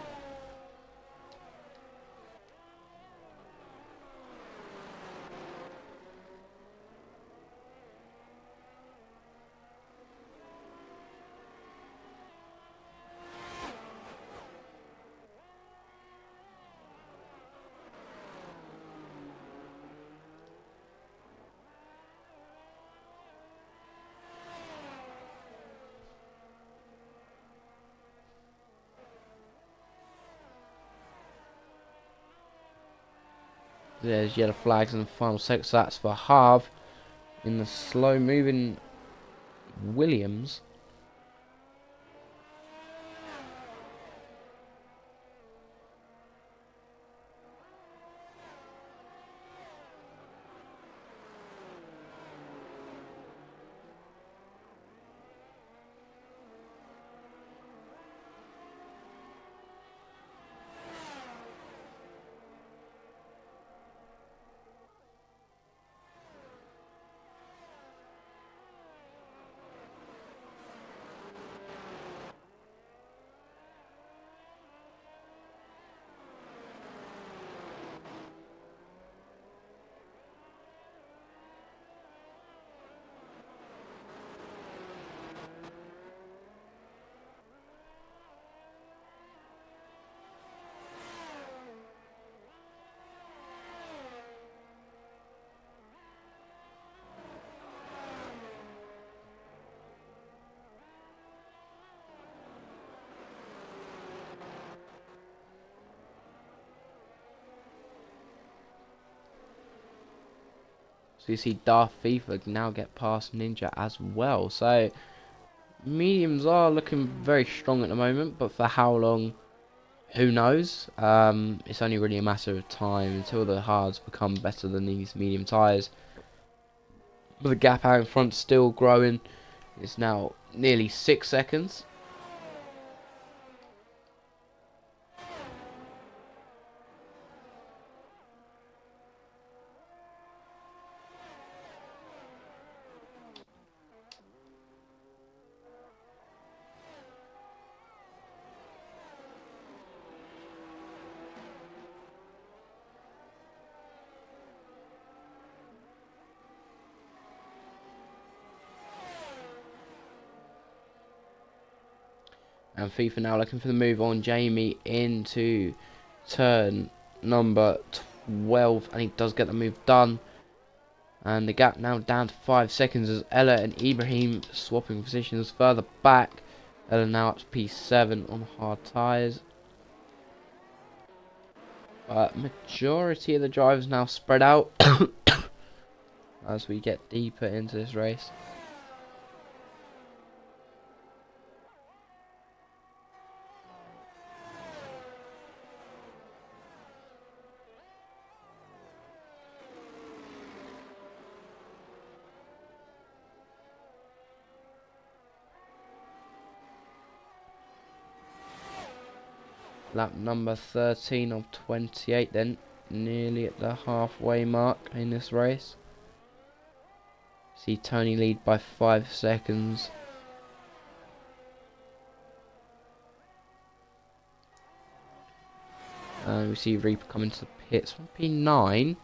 Speaker 1: There's yellow flags in the final 6. That's for Harv in the slow moving Williams. So you see Darth FIFA now get past Ninja as well. So mediums are looking very strong at the moment, but for how long, who knows? It's only really a matter of time until the hards become better than these medium tyres. But the gap out in front still growing. It's now nearly 6 seconds. And FIFA now looking for the move on Jamie into turn number 12. And he does get the move done. And the gap now down to 5 seconds as Ella and Ibrahim swapping positions further back. Ella now up to P7 on hard tyres. Majority of the drivers now spread out as we get deeper into this race. Lap number 13 of 28 then, nearly at the halfway mark in this race. See Tony lead by 5 seconds. And we see Reaper coming to the pits from P9.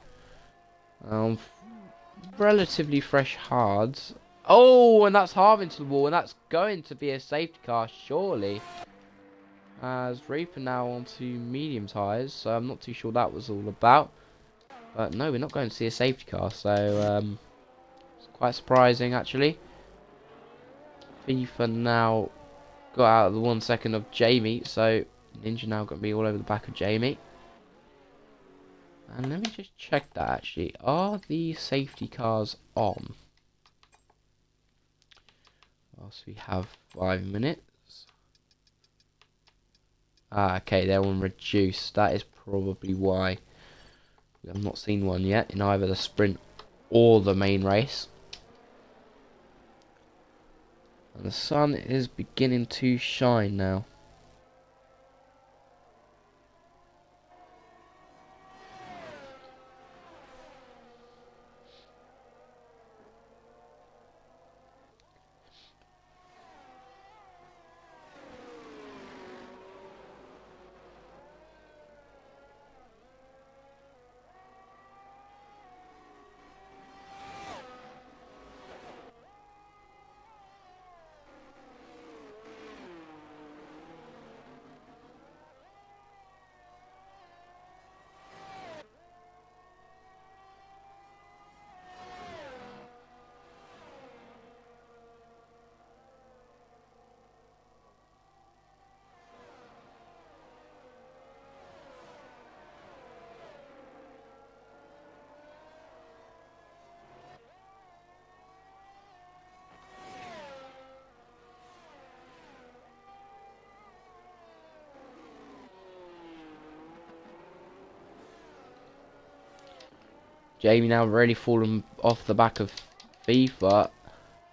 Speaker 1: Relatively fresh hards. Oh, and that's halving to the wall, and that's going to be a safety car, surely. As Reaper now onto medium tyres, so I'm not too sure what that was all about. But no, we're not going to see a safety car, so it's quite surprising actually. FIFA now got out of the 1 second of Jamie, so Ninja now going to be all over the back of Jamie. And let me just check that actually. Are the safety cars on? Whilst we have 5 minutes. Okay, they're on reduced. That is probably why we have not seen one yet in either the sprint or the main race. And the sun is beginning to shine now. Jamie now really falling off the back of FIFA.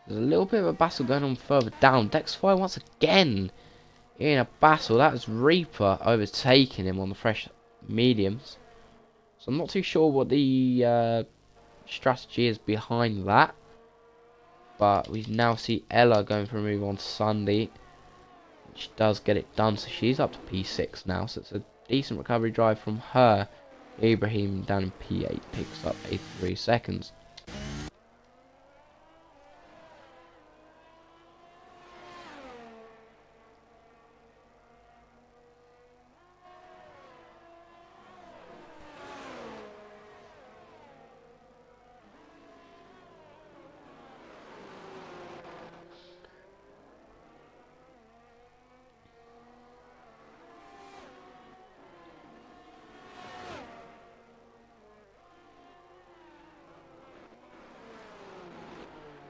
Speaker 1: There's a little bit of a battle going on further down. Dexfire once again in a battle. That is Reaper overtaking him on the fresh mediums. So I'm not too sure what the strategy is behind that. But we now see Ella going for a move on Sunday. She does get it done, so she's up to P6 now. So it's a decent recovery drive from her. Ibrahim down in P8 picks up 83 seconds.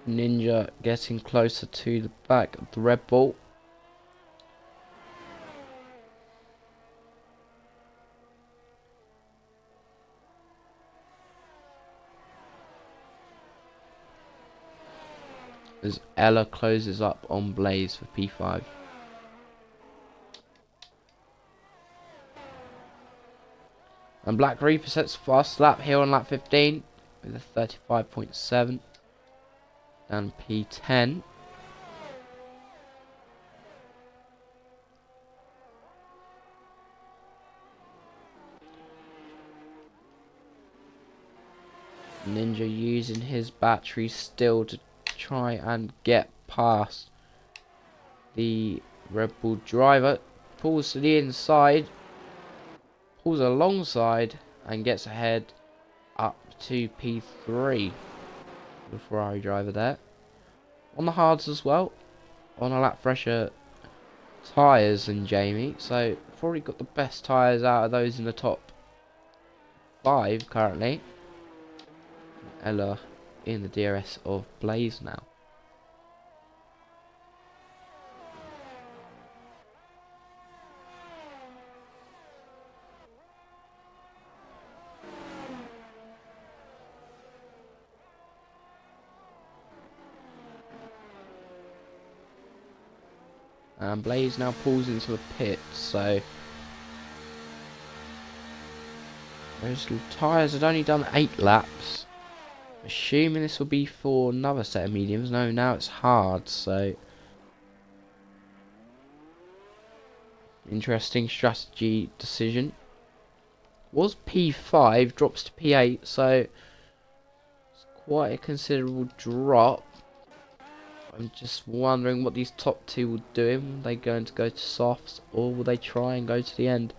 Speaker 1: Ninja getting closer to the back of the Red Bull. As Ella closes up on Blaze for P5. And Black Reaper sets fast lap here on lap 15 with a 35.7 and P10. Ninja using his battery still to try and get past the Red Bull driver. Pulls to the inside, pulls alongside and gets ahead up to P3. The Ferrari driver there. On the hards as well, on a lap fresher tyres than Jamie, so probably got the best tyres out of those in the top 5 currently. Ella in the DRS of Blaze now. And Blaze now pulls into the pit, so those tyres had only done 8 laps. Assuming this will be for another set of mediums. No, now it's hard, so interesting strategy decision. Was P5, drops to P8, so it's quite a considerable drop. I'm just wondering what these top 2 will do. Are they going to go to softs, or will they try and go to the end?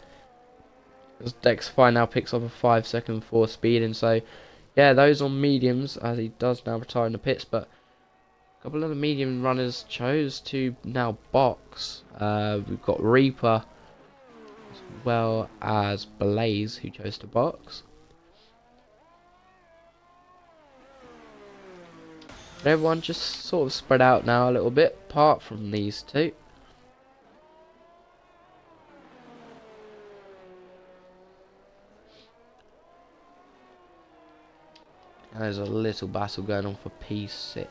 Speaker 1: As Dexify now picks up a 5-second for speed, and so yeah, those on mediums, as he does now retire in the pits, but a couple of the medium runners chose to now box. We've got Reaper as well as Blaze who chose to box. But everyone just sort of spread out now a little bit, apart from these 2. And there's a little battle going on for P6.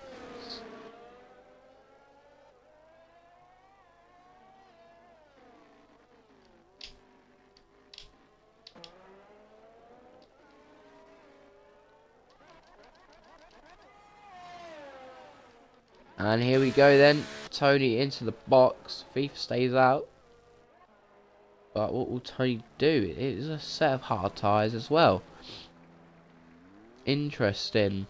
Speaker 1: And here we go then. Tony into the box. Thief stays out. But what will Tony do? It is a set of hard tyres as well. Interesting.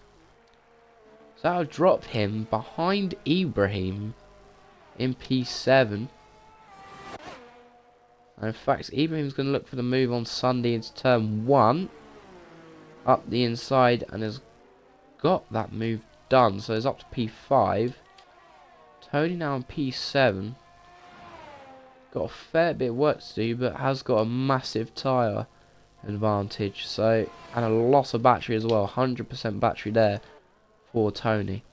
Speaker 1: So that'll drop him behind Ibrahim in P7. And in fact, Ibrahim's going to look for the move on Sunday into turn 1. Up the inside and has got that move done. So it's up to P5. Tony now on P7. Got a fair bit of work to do, but has got a massive tyre advantage. So, and a lot of battery as well. 100% battery there for Tony.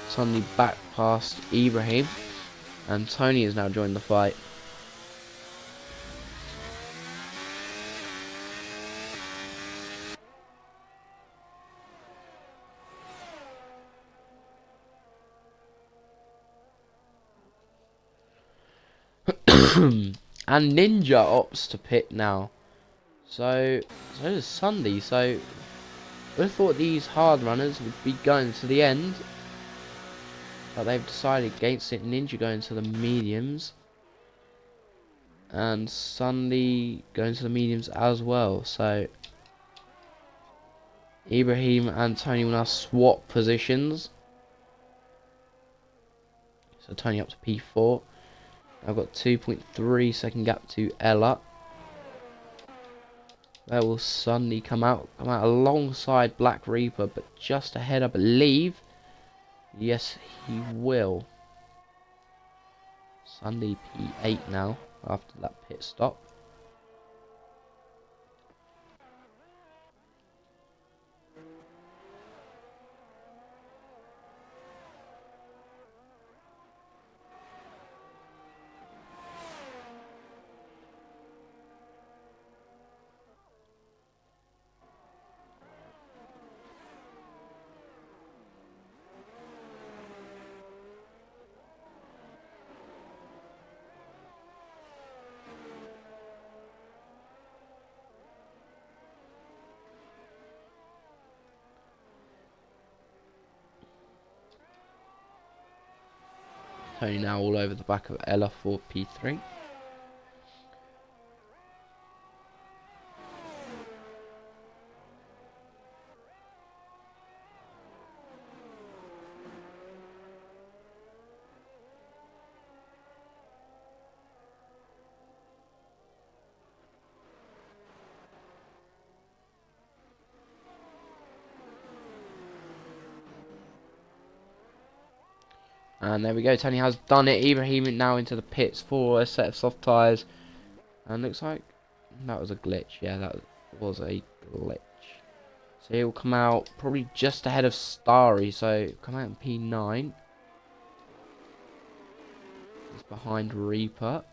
Speaker 1: Suddenly back past Ibrahim, and Tony has now joined the fight. And Ninja opts to pit now. So does Sunday. So I would have thought these hard runners would be going to the end. But Ninja opts to pit now. So does Sunday. So I would have thought these hard runners would be going to the end. But Ninja opts to pit now. So does Sunday. So I would have thought these hard runners would be going to the end. But Ninja opts to pit now. So I would have thought these hard runners would be going to the end. But they've decided against it. Ninja going to the mediums. And Sunday going to the mediums as well. So Ibrahim and Tony will now swap positions. So Tony up to P4. I've got 2.3 second gap to Ella. Where will Sunday come out? Come out alongside Black Reaper, but just ahead, I believe. Yes, he will. Sunday P8 now, after that pit stop. Tony now all over the back of Ella for P3. And there we go, Tony has done it. Ibrahim now into the pits for a set of soft tyres. And looks like that was a glitch. Yeah, that was a glitch. So he'll come out probably just ahead of Starry. So come out in P9. He's behind Reaper.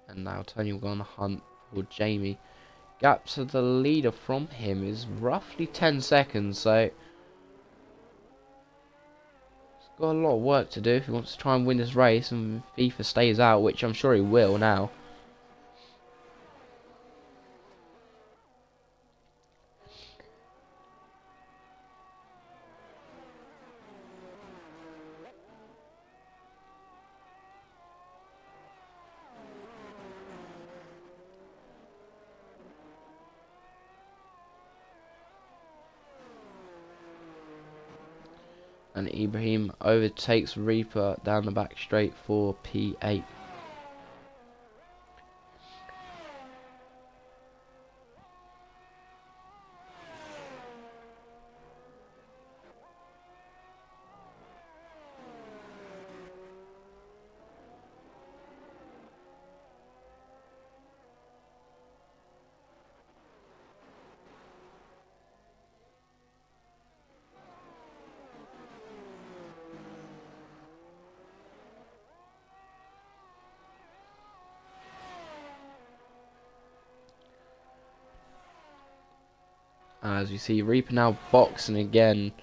Speaker 1: And now Tony will go on the hunt for Jamie. Gap to the leader from him is roughly 10 seconds, so he's got a lot of work to do if he wants to try and win this race, and FIFA stays out, which I'm sure he will now. And Ibrahim overtakes Reaper down the back straight for P8. As you see, Reaper now boxing again.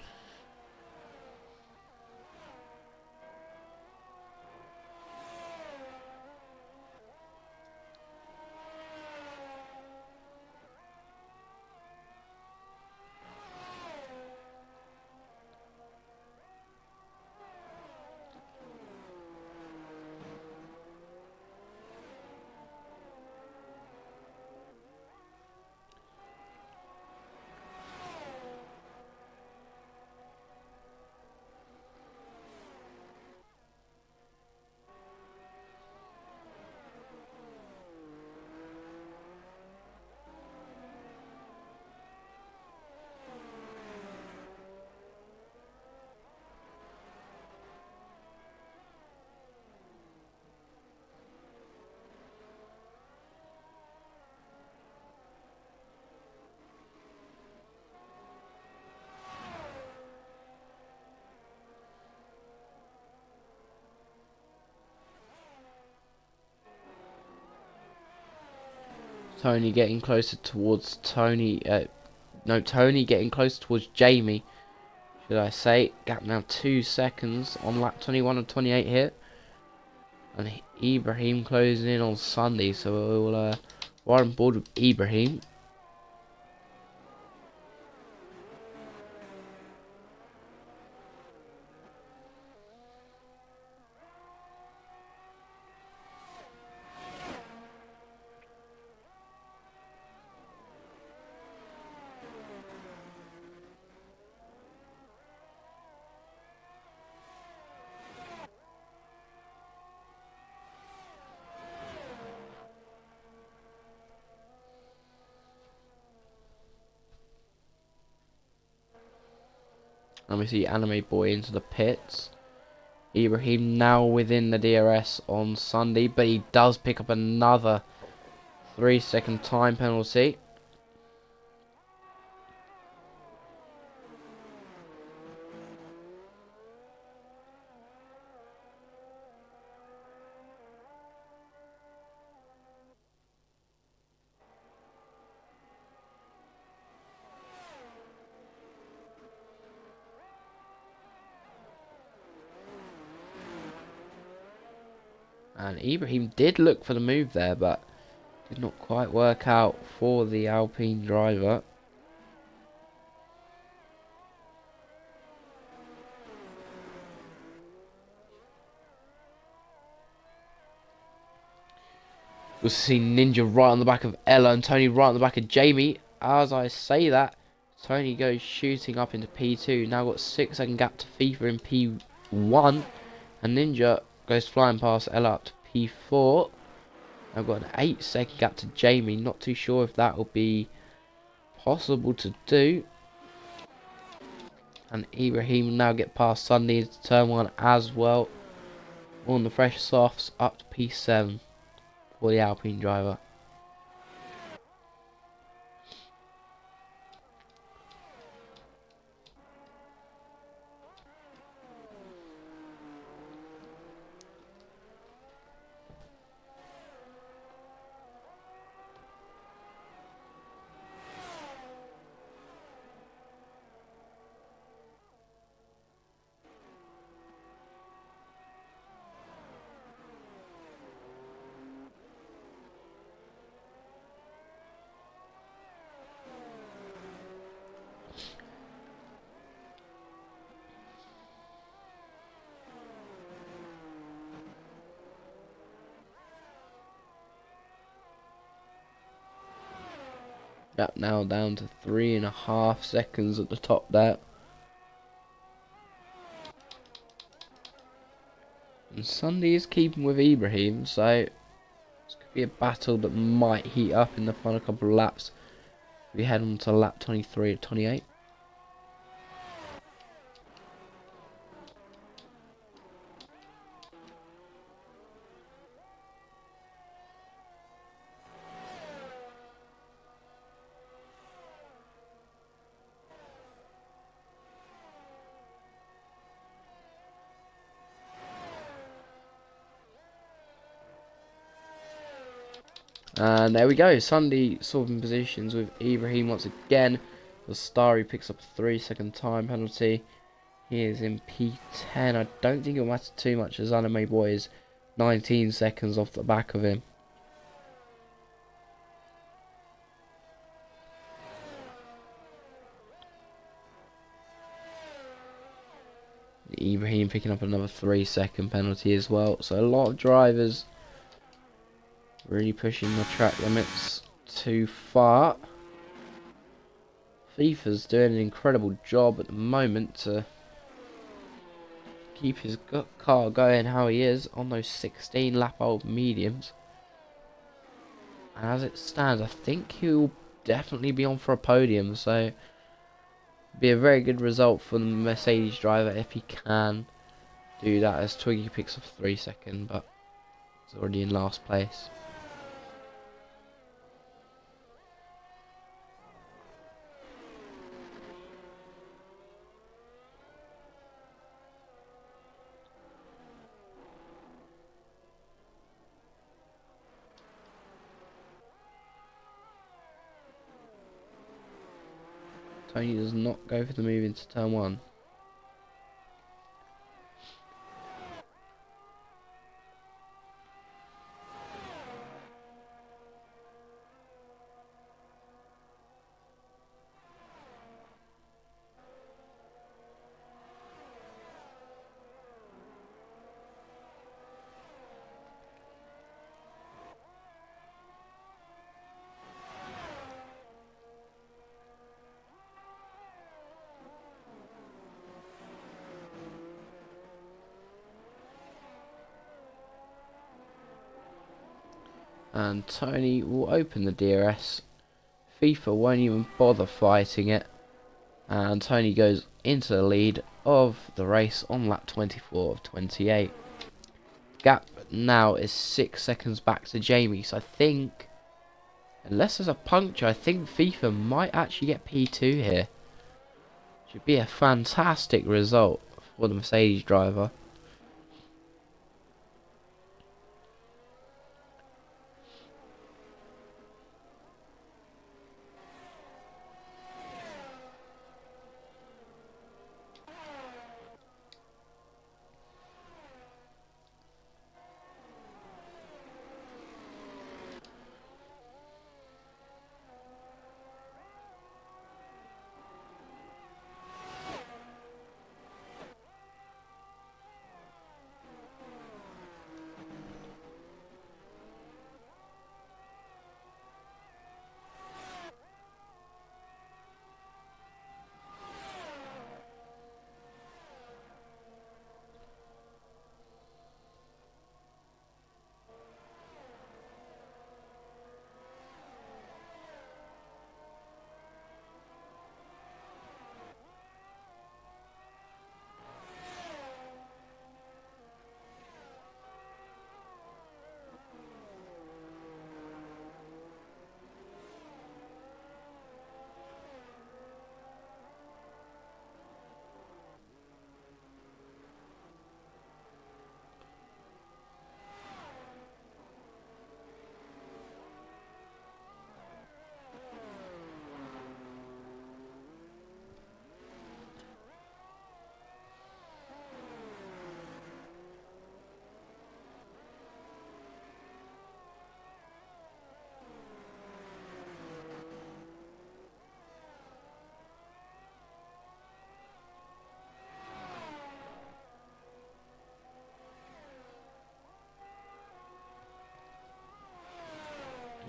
Speaker 1: Tony getting closer towards Tony getting closer towards Jamie, should I say. Gap now 2 seconds on lap 21 and 28 here. And Ibrahim closing in on Sunday, so we'll we're on board with Ibrahim. And we see Anime Boy into the pits. Ibrahim now within the DRS on Sunday, but he does pick up another 3-second time penalty. And Ibrahim did look for the move there, but did not quite work out for the Alpine driver. We'll see Ninja right on the back of Ella and Tony right on the back of Jamie. As I say that, Tony goes shooting up into P2. Now got 6-second gap to FIFA in P1. And Ninja goes flying past Ella up to P4. I've got an 8-second gap to Jamie. Not too sure if that will be possible to do. And Ibrahim will now get past Sunday into turn 1 as well. On the fresh softs up to P7 for the Alpine driver. Gap now down to 3.5 seconds at the top there. And Sunday is keeping with Ibrahim, so this could be a battle that might heat up in the final couple of laps. We head on to lap 23 at 28. And there we go, Sunday swapping positions with Ibrahim once again. The Starry picks up a 3-second time penalty. He is in P10. I don't think it'll matter too much as Anime Boy is 19 seconds off the back of him. Ibrahim picking up another 3-second penalty as well. So a lot of drivers really pushing the track limits too far. FIFA's doing an incredible job at the moment to keep his car going how he is on those 16 lap old mediums. And as it stands, I think he'll definitely be on for a podium, so be a very good result for the Mercedes driver if he can do that, as Twiggy picks up 3-second, but he's already in last place. Tony does not go for the move into turn 1. And Tony will open the DRS. FIFA won't even bother fighting it. And Tony goes into the lead of the race on lap 24 of 28. Gap now is 6 seconds back to Jamie, so I think, unless there's a puncture, I think FIFA might actually get P2 here. Should be a fantastic result for the Mercedes driver.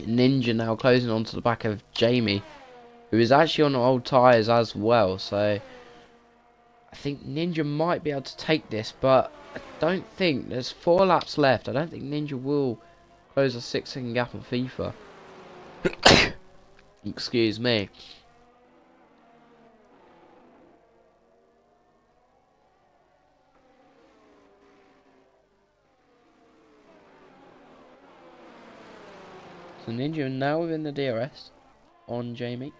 Speaker 1: Ninja now closing onto the back of Jamie, who is actually on old tyres as well, so I think Ninja might be able to take this, but I don't think, there's 4 laps left, I don't think Ninja will close a 6-second gap on FIFA. Excuse me. So Ninja now within the DRS on Jamie.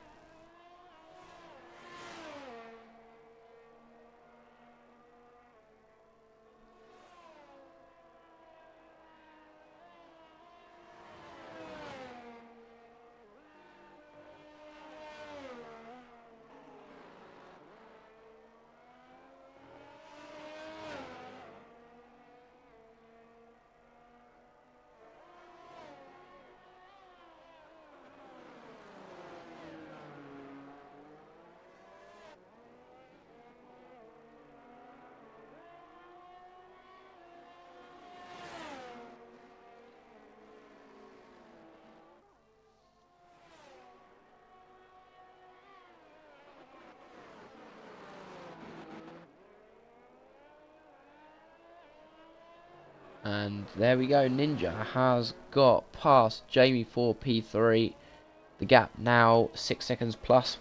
Speaker 1: And there we go, Ninja has got past Jamie for P3. The gap now 6 seconds plus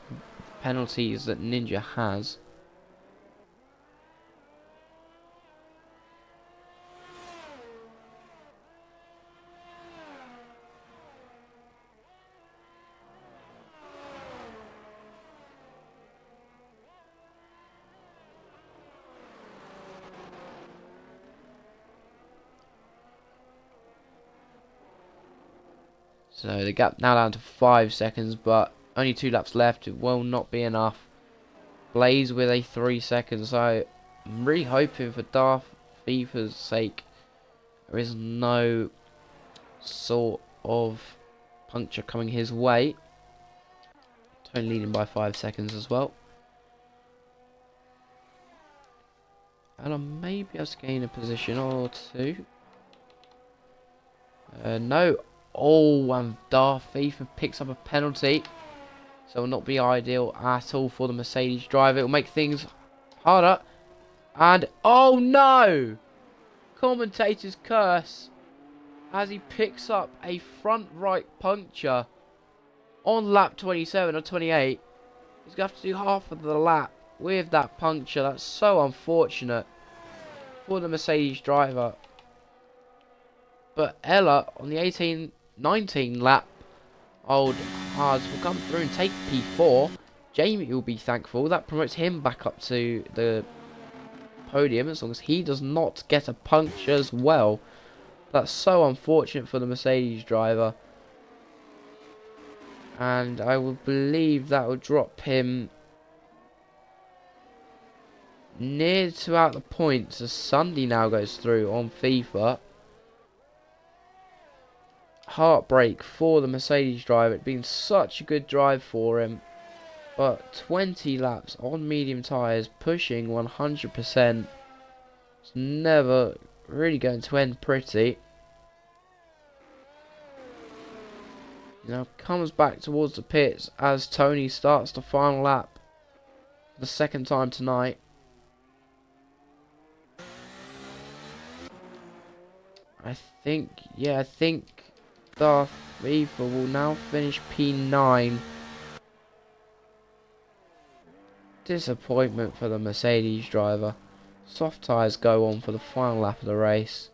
Speaker 1: penalties that Ninja has. So the gap now down to 5 seconds, but only 2 laps left. It will not be enough. Blaze with a 3 seconds, so I'm really hoping for Darth FIFA's sake there is no sort of puncture coming his way. Tony leading by 5 seconds as well. And I may be able to gain a position or two. No. Oh, and Darth FIFA picks up a penalty. So it will not be ideal at all for the Mercedes driver. It will make things harder. And, oh no! Commentator's curse as he picks up a front right puncture on lap 27 or 28. He's going to have to do half of the lap with that puncture. That's so unfortunate for the Mercedes driver. But Ella on the 18-19 lap, old Haas will come through and take P4. Jamie will be thankful. That promotes him back up to the podium as long as he does not get a puncture as well. That's so unfortunate for the Mercedes driver. And I will believe that will drop him near to out the points as Sunday now goes through on FIFA. Heartbreak for the Mercedes driver. It's been such a good drive for him. But 20 laps on medium tyres, pushing 100%. It's never really going to end pretty. Now comes back towards the pits as Tony starts the final lap for the second time tonight. I think Darth Vader will now finish P9. Disappointment for the Mercedes driver. Soft tyres go on for the final lap of the race.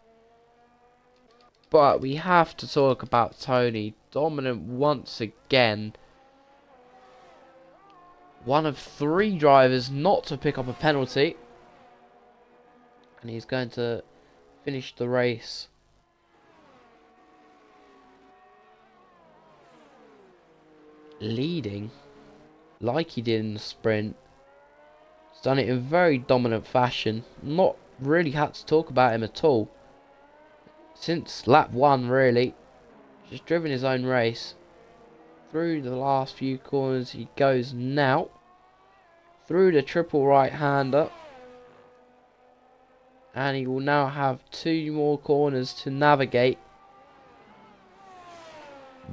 Speaker 1: But we have to talk about Tony. Dominant once again. One of 3 drivers not to pick up a penalty. And he's going to finish the race leading like he did in the sprint. He's done it in very dominant fashion. Not really had to talk about him at all since lap 1 really. Just driven his own race. Through the last few corners he goes now. Through the triple right-hander. And he will now have 2 more corners to navigate.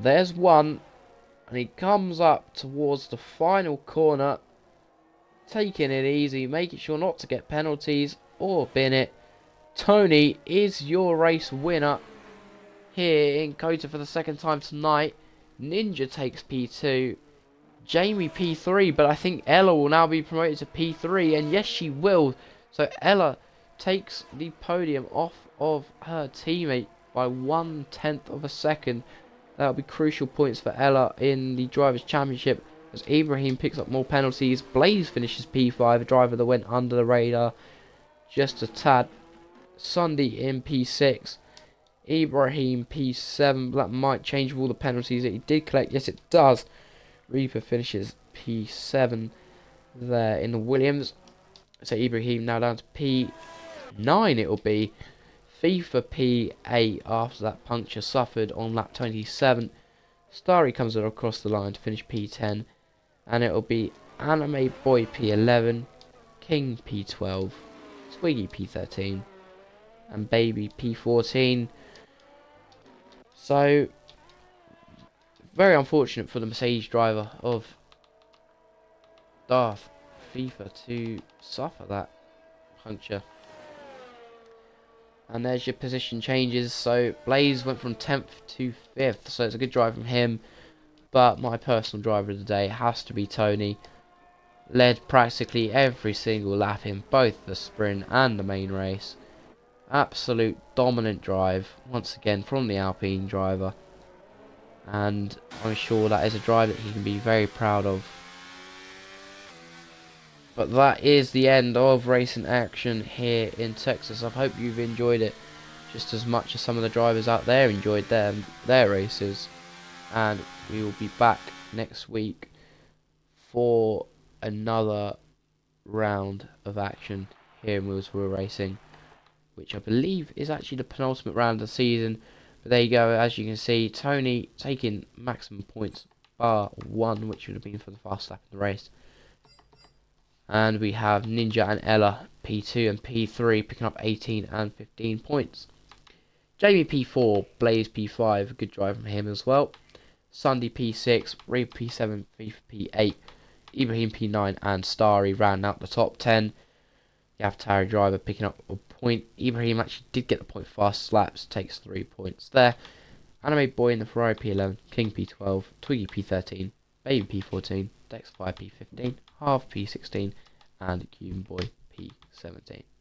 Speaker 1: There's one. And he comes up towards the final corner. Taking it easy. Making sure not to get penalties or bin it. Tony is your race winner here in Kota for the second time tonight. Ninja takes P2. Jamie P3, but I think Ella will now be promoted to P3, and yes she will. So Ella takes the podium off of her teammate by 1/10 of a second. That will be crucial points for Ella in the Drivers' Championship as Ibrahim picks up more penalties. Blaze finishes P5, a driver that went under the radar just a tad. Sunday in P6. Ibrahim P7. That might change with all the penalties that he did collect. Yes, it does. Reaper finishes P7 there in the Williams. So Ibrahim now down to P9 it will be. FIFA P8 after that puncture suffered on lap 27. Starry comes across the line to finish P10. And it will be Anime Boy P11. King P12. Twiggy P13. And Baby P14. So very unfortunate for the Mercedes driver of Darth FIFA to suffer that puncture. And there's your position changes. So Blaze went from 10th to 5th, so it's a good drive from him. But my personal driver of the day has to be Tony. Led practically every single lap in both the sprint and the main race. Absolute dominant drive once again from the Alpine driver, and I'm sure that is a drive that he can be very proud of. But that is the end of racing action here in Texas. I hope you've enjoyed it just as much as some of the drivers out there enjoyed their races, and we will be back next week for another round of action here in Wilsboro Racing, which I believe is actually the penultimate round of the season. But there you go, as you can see, Tony taking maximum points bar 1, which would have been for the fast lap in the race. And we have Ninja and Ella P2 and P3 picking up 18 and 15 points. Jamie P4, Blaze P5, a good drive from him as well. Sunday P6, Ray P7, FIFA P8, Ibrahim P9 and Starry round out the top 10. The AvTari driver picking up a point. Ibrahim actually did get the point fast laps, takes 3 points there. Anime Boy in the Ferrari P11, King P12, Twiggy P13, Baby P14, Dex 5 P15, Half P16, and Cuban Boy P17.